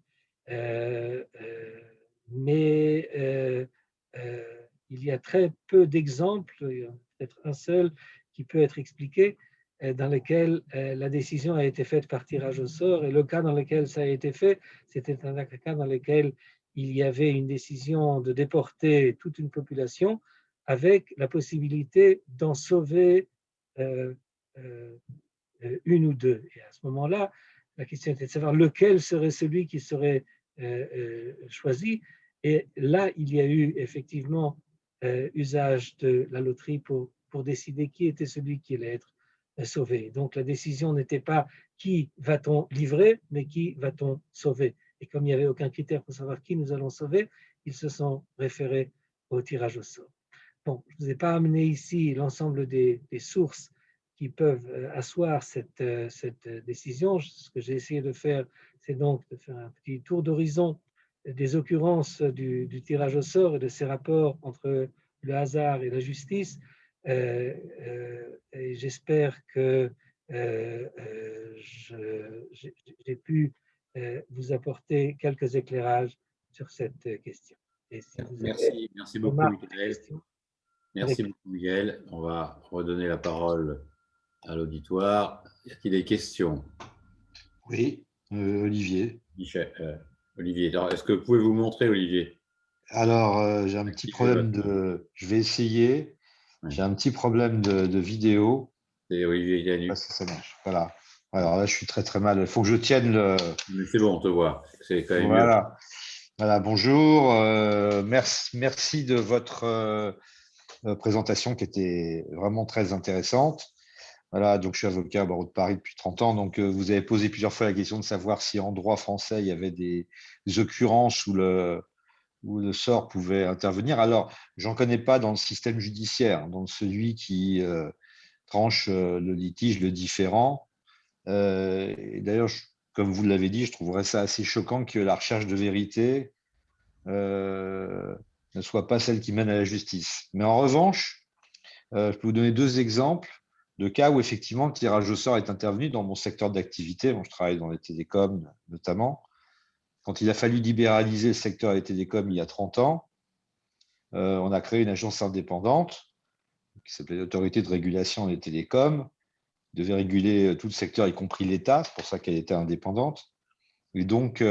A: Mais il y a très peu d'exemples, peut-être un seul qui peut être expliqué, dans lequel la décision a été faite par tirage au sort, et le cas dans lequel ça a été fait, c'était un cas dans lequel il y avait une décision de déporter toute une population avec la possibilité d'en sauver une ou deux. Et à ce moment-là, la question était de savoir lequel serait celui qui serait choisi. Et là, il y a eu effectivement usage de la loterie pour décider qui était celui qui allait être sauvé. Donc la décision n'était pas qui va-t-on livrer, mais qui va-t-on sauver. Et comme il n'y avait aucun critère pour savoir qui nous allons sauver, ils se sont référés au tirage au sort. Bon, je ne vous ai pas amené ici l'ensemble des sources qui peuvent asseoir cette décision. Ce que j'ai essayé de faire, c'est donc de faire un petit tour d'horizon des occurrences du tirage au sort et de ces rapports entre le hasard et la justice. Et j'espère que j'ai pu vous apporter quelques éclairages sur cette question. Et si vous avez
C: merci beaucoup, Michael. Merci
A: avec...
C: beaucoup, Miguel. On va redonner la parole à l'auditoire. Y a-t-il des questions?
D: Oui, Olivier.
C: Olivier, est-ce que vous pouvez vous montrer, Olivier?
D: Alors, j'ai un petit problème de... Je vais essayer.
C: Oui.
D: J'ai un petit problème de vidéo.
C: C'est Olivier Yanu.
D: Ça marche. Voilà. Alors là, je suis très très mal. Il faut que je tienne le...
C: Mais c'est bon, on te voit. C'est quand même
D: voilà.
C: mieux.
D: Voilà, bonjour. Merci de votre présentation qui était vraiment très intéressante. Voilà, donc je suis avocat au barreau de Paris depuis 30 ans. Donc, vous avez posé plusieurs fois la question de savoir si en droit français, il y avait des occurrences où le sort pouvait intervenir. Alors, j'en connais pas dans le système judiciaire, dans celui qui tranche le litige, le différend. Et d'ailleurs, comme vous l'avez dit, je trouverais ça assez choquant que la recherche de vérité ne soit pas celle qui mène à la justice. Mais en revanche, je peux vous donner deux exemples de cas où effectivement le tirage au sort est intervenu dans mon secteur d'activité. Bon, je travaille dans les télécoms notamment. Quand il a fallu libéraliser le secteur des télécoms il y a 30 ans, on a créé une agence indépendante qui s'appelait l'Autorité de régulation des télécoms, qui devait réguler tout le secteur, y compris l'État, c'est pour ça qu'elle était indépendante. Et donc,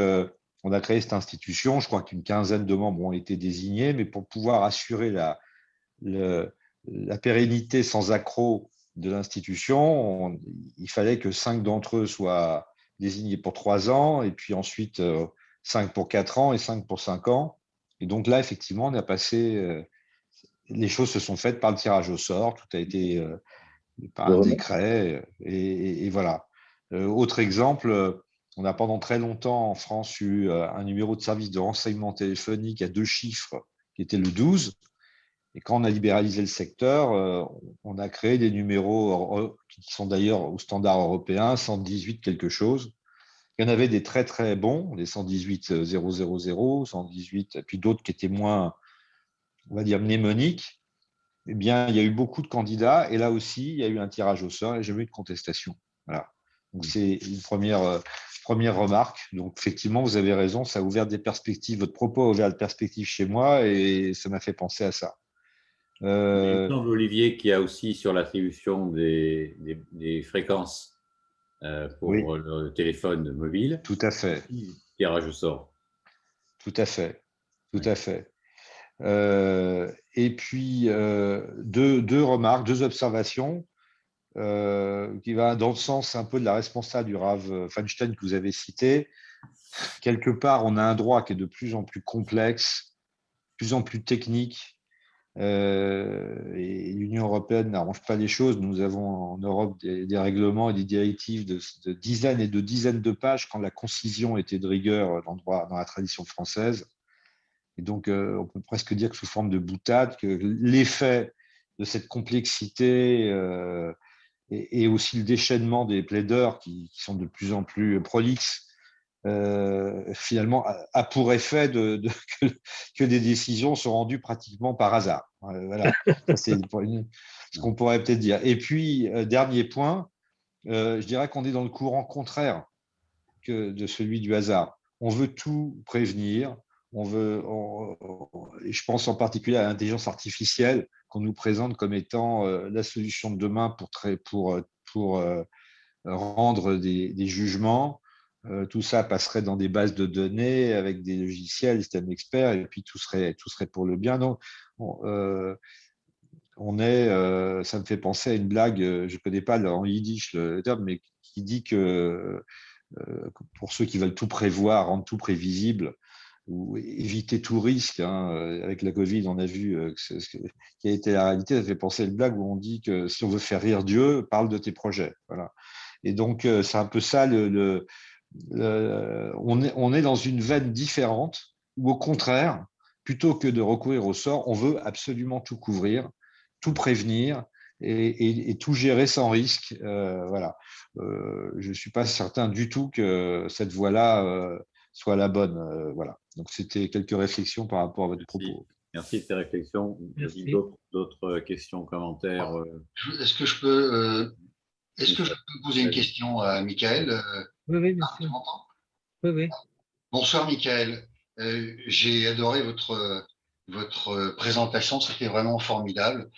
D: on a créé cette institution, je crois qu'une quinzaine de membres ont été désignés, mais pour pouvoir assurer la pérennité sans accroc de l'institution, il fallait que 5 d'entre eux soient désignés pour 3 ans, et puis ensuite 5 pour 4 ans et 5 pour 5 ans. Et donc là, effectivement, on a passé, les choses se sont faites par le tirage au sort, tout a été par un décret, et voilà. Autre exemple, on a pendant très longtemps en France eu un numéro de service de renseignement téléphonique à 2 chiffres, qui était le 12. Et quand on a libéralisé le secteur, on a créé des numéros qui sont d'ailleurs au standard européen, 118 quelque chose. Il y en avait des très très bons, les 118 000, 118, et puis d'autres qui étaient moins, on va dire, mnémoniques. Eh bien, il y a eu beaucoup de candidats et là aussi, il y a eu un tirage au sort et j'ai eu de contestation. Voilà. Donc, c'est une première remarque. Donc, effectivement, vous avez raison, ça a ouvert des perspectives. Votre propos a ouvert des perspectives chez moi et ça m'a fait penser à ça.
C: Il me semble, Olivier, qu'il y a aussi sur l'attribution des fréquences pour
D: Oui,
C: le téléphone mobile,
D: tout à fait.
C: tirage au sort.
D: Tout à fait. Tout à fait. Et puis, deux remarques, deux observations qui va dans le sens un peu de la responsable du Rav Feinstein que vous avez cité. Quelque part, on a un droit qui est de plus en plus complexe, de plus en plus technique, et l'Union européenne n'arrange pas les choses. Nous avons en Europe des règlements et des directives de dizaines et de dizaines de pages quand la concision était de rigueur dans la tradition française. Et donc, on peut presque dire que sous forme de boutade, que l'effet de cette complexité et aussi le déchaînement des plaideurs qui sont de plus en plus prolixes, finalement, a pour effet que des décisions sont rendues pratiquement par hasard. Voilà, c'est ce qu'on pourrait peut-être dire. Et puis, dernier point, je dirais qu'on est dans le courant contraire de celui du hasard. On veut tout prévenir. Et je pense en particulier à l'intelligence artificielle qu'on nous présente comme étant la solution de demain pour rendre des jugements. Tout ça passerait dans des bases de données avec des logiciels, des systèmes experts, et puis tout serait pour le bien. Donc, ça me fait penser à une blague, je ne connais pas en yiddish le terme, mais qui dit que pour ceux qui veulent tout prévoir, rendre tout prévisible, ou éviter tout risque. Avec la Covid, on a vu ce qui a été la réalité. Ça fait penser à une blague où on dit que si on veut faire rire Dieu, parle de tes projets. Voilà. Et donc, c'est un peu ça. On est dans une veine différente où, au contraire, plutôt que de recourir au sort, on veut absolument tout couvrir, tout prévenir et tout gérer sans risque. Voilà. Je ne suis pas certain du tout que cette voie-là soit la bonne. Voilà. Donc, c'était quelques réflexions par rapport à votre propos.
C: Merci de ces réflexions.
A: Merci.
C: D'autres questions, commentaires
E: Est-ce que je peux poser une question à Michael?
A: Oui, bien
E: tu
A: sûr.
E: m'entends?
A: Oui.
E: Bonsoir Michael. J'ai adoré votre présentation, c'était vraiment formidable.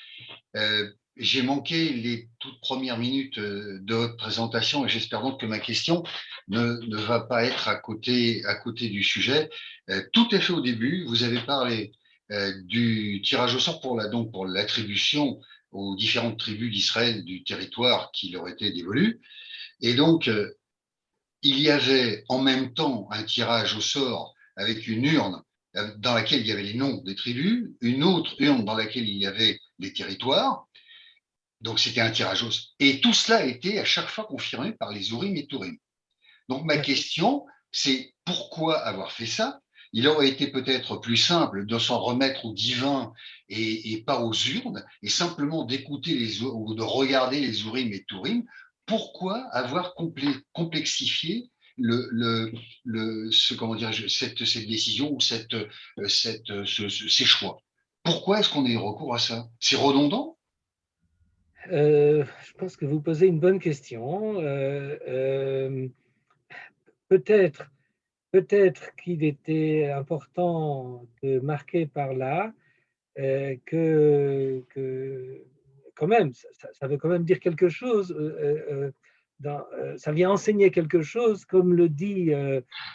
E: J'ai manqué les toutes premières minutes de votre présentation et j'espère donc que ma question ne va pas être à côté du sujet. Tout est fait au début. Vous avez parlé du tirage au sort pour l'attribution aux différentes tribus d'Israël du territoire qui leur était dévolu. Et donc, il y avait en même temps un tirage au sort avec une urne dans laquelle il y avait les noms des tribus, une autre urne dans laquelle il y avait les territoires. Donc, c'était un tirage au sort. Et tout cela a été à chaque fois confirmé par les Urim et Turim. Donc, ma question, c'est pourquoi avoir fait ça? Il aurait été peut-être plus simple de s'en remettre au divin et pas aux urnes, et simplement d'écouter ou de regarder les Urim et Turim. Pourquoi avoir complexifié cette décision ou ces choix? Pourquoi est-ce qu'on ait recours à ça? C'est redondant?
A: Je pense que vous posez une bonne question. Peut-être qu'il était important de marquer par là que quand même, ça veut quand même dire quelque chose. Ça vient enseigner quelque chose, comme le dit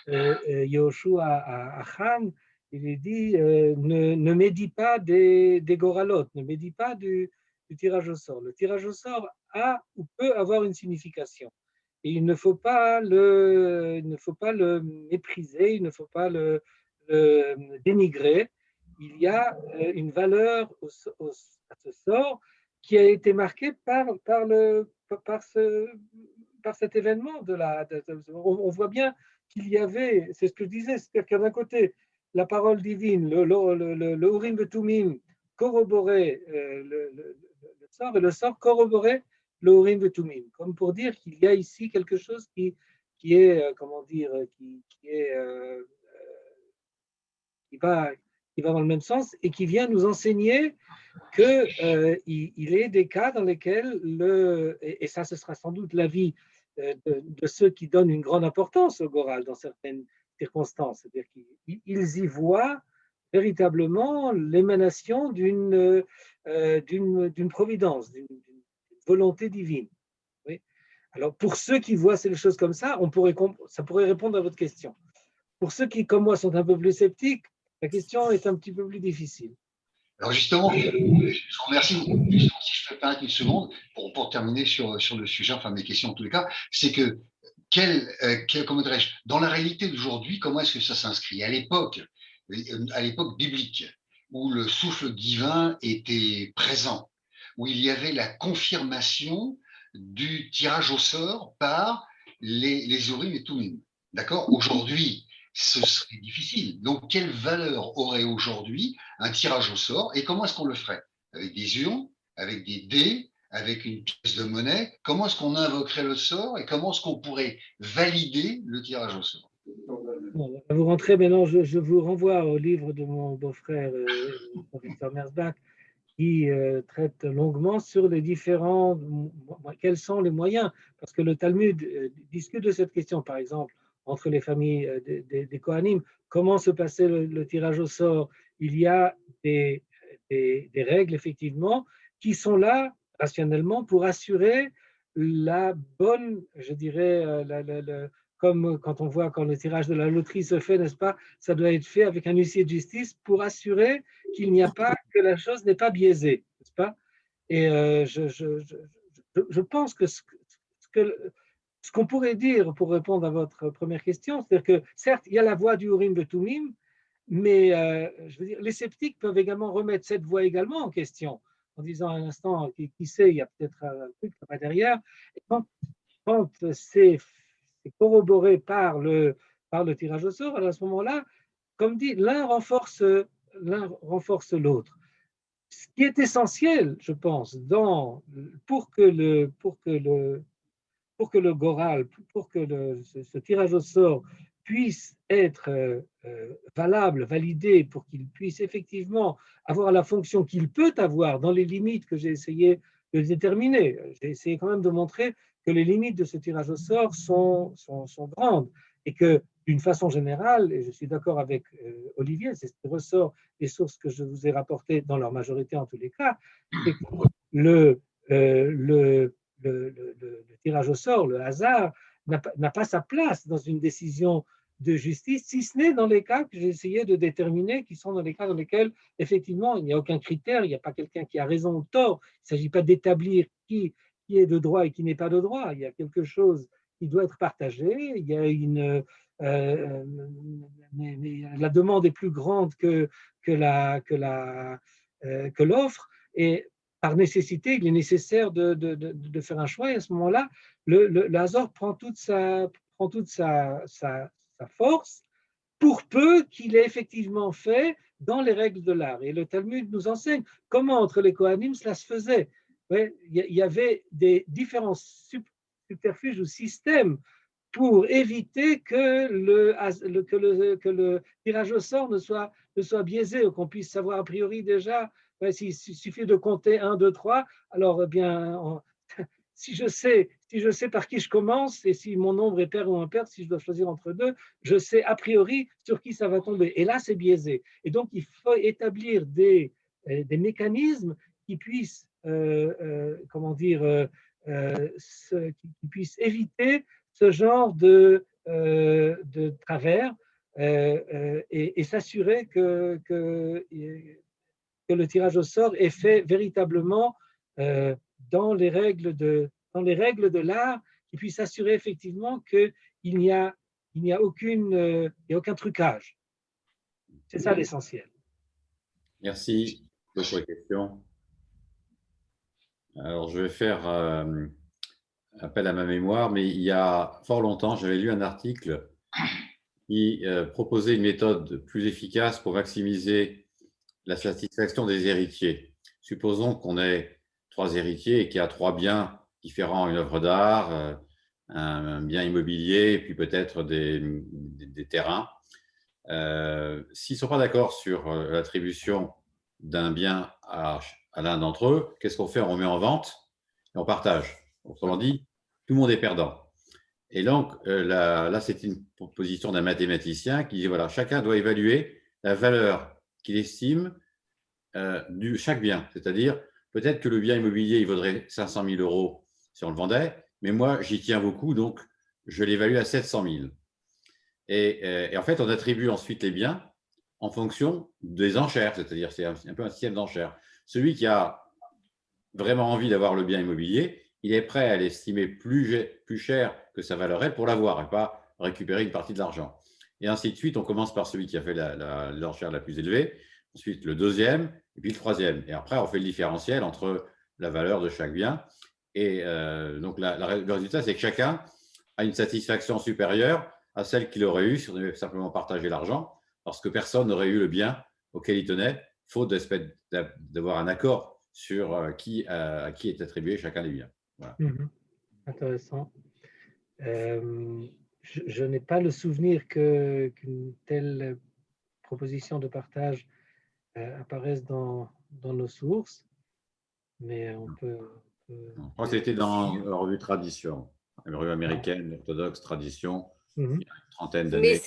A: Yoshua à Achan. Il lui dit ne médis pas des goralotes, ne médis pas du tirage au sort. Le tirage au sort a ou peut avoir une signification. Et il ne faut pas le mépriser, il ne faut pas le dénigrer. Il y a une valeur à ce sort qui a été marquée par cet événement. On voit bien qu'il y avait, c'est ce que je disais, c'est-à-dire qu'il y a d'un côté la parole divine, le Urim et Tumim, corroborait le sort, et le sort corroborait le Urim et Tumim, comme pour dire qu'il y a ici quelque chose qui est, comment dire, qui va dans le même sens et qui vient nous enseigner qu'il est des cas dans lesquels, et ça ce sera sans doute l'avis de ceux qui donnent une grande importance au Goral dans certaines circonstances, c'est-à-dire qu'ils y voient véritablement l'émanation d'une providence, d'une volonté divine. Oui. Alors pour ceux qui voient ces choses comme ça, ça pourrait répondre à votre question. Pour ceux qui, comme moi, sont un peu plus sceptiques, la question est un petit peu plus difficile.
E: Alors justement, je vous remercie. Justement, si je peux permettre une seconde pour terminer sur le sujet, enfin mes questions en tous les cas, c'est que comment dirais-je, dans la réalité d'aujourd'hui, comment est-ce que ça s'inscrit? À l'époque biblique, où le souffle divin était présent, où il y avait la confirmation du tirage au sort par les Urim et Tumim. D'accord? Aujourd'hui, ce serait difficile. Donc, quelle valeur aurait aujourd'hui un tirage au sort et comment est-ce qu'on le ferait? Avec des urnes, avec des dés, avec une pièce de monnaie? Comment est-ce qu'on invoquerait le sort et comment est-ce qu'on pourrait valider le tirage au sort?
A: Bon, vous rentrez maintenant, je vous renvoie au livre de mon beau-frère, professeur Merzbach, qui traite longuement sur les différents, quels sont les moyens, parce que le Talmud discute de cette question, par exemple, entre les familles des Kohanim, comment se passait le tirage au sort. Il y a des règles, effectivement, qui sont là, rationnellement, pour assurer la bonne, je dirais, comme quand on voit quand le tirage de la loterie se fait, n'est-ce pas, ça doit être fait avec un huissier de justice pour assurer qu'il n'y a pas, que la chose n'est pas biaisée, n'est-ce pas? Et je pense que ce qu'on pourrait dire pour répondre à votre première question, c'est-à-dire que certes, il y a la voie du Urim et Tumim, mais je veux dire, les sceptiques peuvent également remettre cette voie également en question, en disant à un instant, qui sait, il y a peut-être un truc là-bas derrière. Et quand c'est corroboré par le tirage au sort, alors à ce moment-là, comme dit, l'un renforce l'autre. Ce qui est essentiel, je pense, pour que le Goral, pour que ce tirage au sort puisse être valable, validé, pour qu'il puisse effectivement avoir la fonction qu'il peut avoir dans les limites que j'ai essayé de déterminer. J'ai essayé quand même de montrer que les limites de ce tirage au sort sont grandes et que, d'une façon générale, et je suis d'accord avec Olivier, c'est ce qui ressort des sources que je vous ai rapportées dans leur majorité en tous les cas, c'est que le tirage au sort, le hasard, n'a pas sa place dans une décision de justice, si ce n'est dans les cas que j'ai essayé de déterminer, qui sont dans les cas dans lesquels, effectivement, il n'y a aucun critère, il n'y a pas quelqu'un qui a raison ou tort, il ne s'agit pas d'établir qui est de droit et qui n'est pas de droit, il y a quelque chose qui doit être partagé, il y a mais la demande est plus grande que l'offre, et par nécessité, il est nécessaire de faire un choix, et à ce moment-là, le hasard prend toute sa force, pour peu qu'il ait effectivement fait dans les règles de l'art. Et le Talmud nous enseigne comment, entre les Kohanim, cela se faisait. Ouais, il y avait des différents subterfuges ou systèmes pour éviter que le tirage au sort ne soit biaisé, ou qu'on puisse savoir a priori déjà, ouais, s'il suffit de compter 1, 2, 3, alors eh bien, si je sais par qui je commence et si mon nombre est pair ou impair, si je dois choisir entre deux, je sais a priori sur qui ça va tomber. Et là, c'est biaisé. Et donc, il faut établir des mécanismes qui puissent, comment dire, qui puissent éviter ce genre de travers et s'assurer que le tirage au sort est fait véritablement dans les règles de l'art, qui puisse assurer effectivement qu'il n'y a aucun trucage. C'est ça l'essentiel.
C: Merci. D'autres questions? Alors, je vais faire appel à ma mémoire, mais il y a fort longtemps, j'avais lu un article qui proposait une méthode plus efficace pour maximiser la satisfaction des héritiers. Supposons qu'on ait 3 héritiers et qu'il y a 3 biens différents, une œuvre d'art, un bien immobilier et puis peut-être des terrains. S'ils ne sont pas d'accord sur l'attribution d'un bien à l'un d'entre eux, qu'est-ce qu'on fait? On met en vente et on partage. Autrement dit, tout le monde est perdant. Et donc, là, c'est une proposition d'un mathématicien qui dit, voilà, chacun doit évaluer la valeur qu'il estime de chaque bien. C'est-à-dire, peut-être que le bien immobilier, il vaudrait 500 000 € si on le vendait, mais moi, j'y tiens beaucoup, donc je l'évalue à 700 000. Et en fait, on attribue ensuite les biens en fonction des enchères, c'est-à-dire c'est un peu un système d'enchères. Celui qui a vraiment envie d'avoir le bien immobilier, il est prêt à l'estimer plus cher que sa valeur réelle pour l'avoir et pas récupérer une partie de l'argent. Et ainsi de suite, on commence par celui qui a fait l'enchère la plus élevée, ensuite le deuxième, et puis le troisième. Et après, on fait le différentiel entre la valeur de chaque bien. Et donc, le résultat, c'est que chacun a une satisfaction supérieure à celle qu'il aurait eue si on avait simplement partagé l'argent, parce que personne n'aurait eu le bien auquel il tenait, faute d'avoir un accord sur à qui est attribué chacun des biens. Voilà.
A: Intéressant. Je n'ai pas le souvenir qu'une telle proposition de partage apparaisse dans nos sources, mais on peut…
C: Je crois que c'était dans la revue Tradition, la revue américaine, l'orthodoxe Tradition, il y a une trentaine d'années.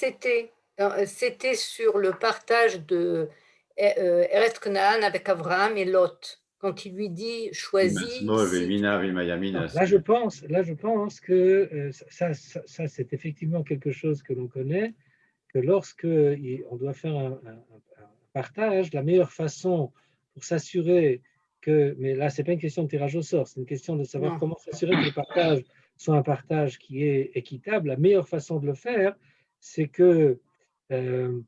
F: Mais c'était sur le partage de Eretz Canaan avec Abraham et Lot, quand il lui dit choisis.
A: Là, je pense que ça c'est effectivement quelque chose que l'on connaît, que lorsque on doit faire un partage, la meilleure façon pour s'assurer que, mais là, ce n'est pas une question de tirage au sort, c'est une question de savoir comment s'assurer que le partage soit un partage qui est équitable. La meilleure façon de le faire, c'est que l'un,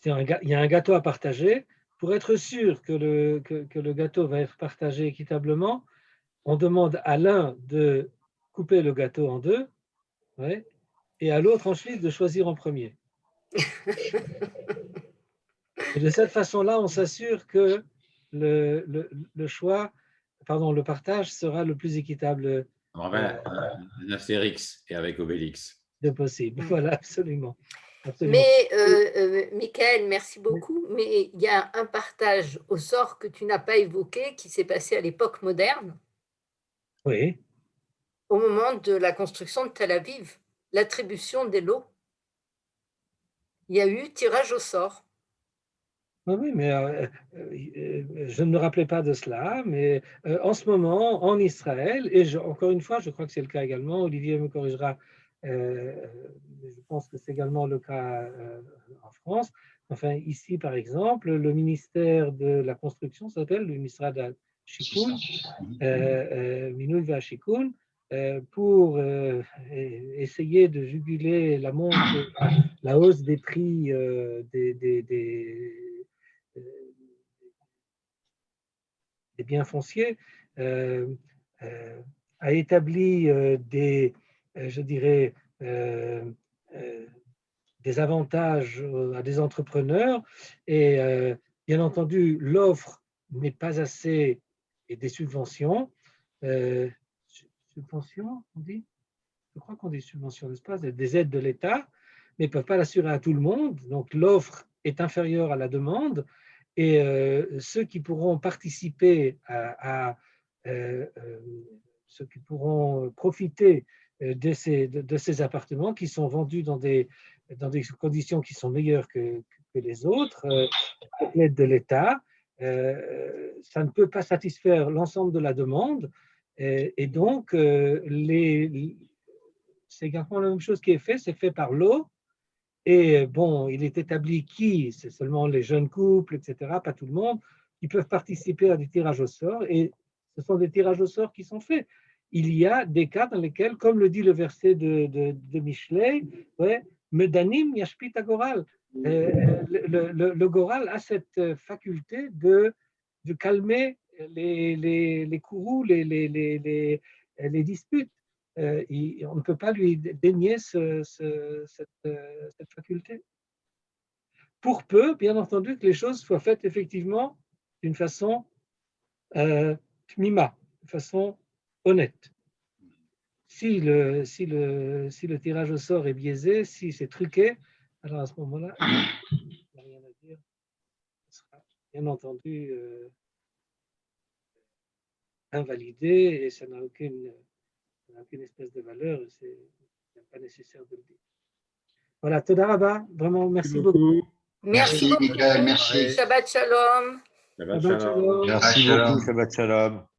A: il y a un gâteau à partager. Pour être sûr que le gâteau va être partagé équitablement, on demande à l'un de couper le gâteau en deux, ouais, et à l'autre ensuite de choisir en premier. Et de cette façon-là, on s'assure que le partage sera le plus équitable
C: un Astérix et avec Obélix.
A: de possible. Voilà, absolument.
F: Mais, Michael, merci beaucoup. Mais il y a un partage au sort que tu n'as pas évoqué qui s'est passé à l'époque moderne.
A: Oui.
F: Au moment de la construction de Tel Aviv, l'attribution des lots. Il y a eu tirage au sort.
A: Oui, mais je ne me rappelais pas de cela, mais en ce moment, en Israël, et encore une fois, je crois que c'est le cas également, Olivier me corrigera, je pense que c'est également le cas en France. Enfin, ici, par exemple, le ministère de la Construction s'appelle le ministère de la Shikoun, Minouy Vashikoun, pour essayer de juguler la hausse des prix des biens fonciers, a établi je dirais, des avantages à des entrepreneurs et bien entendu l'offre n'est pas assez, et des subventions, subventions on dit, je crois qu'on dit subventions, n'est-ce pas, des aides de l'État, mais ne peuvent pas l'assurer à tout le monde, donc l'offre est inférieure à la demande. Et ceux qui pourront participer ceux qui pourront profiter de ces appartements qui sont vendus dans des conditions qui sont meilleures que les autres, avec l'aide de l'État, ça ne peut pas satisfaire l'ensemble de la demande. Et donc, c'est exactement la même chose qui est fait, c'est fait par lot. Et bon, il est établi qui, c'est seulement les jeunes couples, etc., pas tout le monde, qui peuvent participer à des tirages au sort, et ce sont des tirages au sort qui sont faits. Il y a des cas dans lesquels, comme le dit le verset de Michelet, ouais, Medanim yashpit agoral. Le goral a cette faculté de calmer les courroux, les disputes. on ne peut pas lui dénier cette faculté. Pour peu, bien entendu, que les choses soient faites effectivement d'une façon tmima, de façon honnête. Si le tirage au sort est biaisé, si c'est truqué, alors à ce moment-là, il n'y a rien à dire. Ce sera bien entendu invalidé et ça n'a aucune espèce de valeur. C'est pas nécessaire de le dire. Voilà, Toda Rabba, vraiment merci beaucoup.
F: Merci beaucoup.
E: Michael, merci.
F: Shabbat Shalom.
C: Shabbat
A: Shabbat
C: shalom.
A: Shalom.
D: Merci beaucoup, Shabbat Shalom.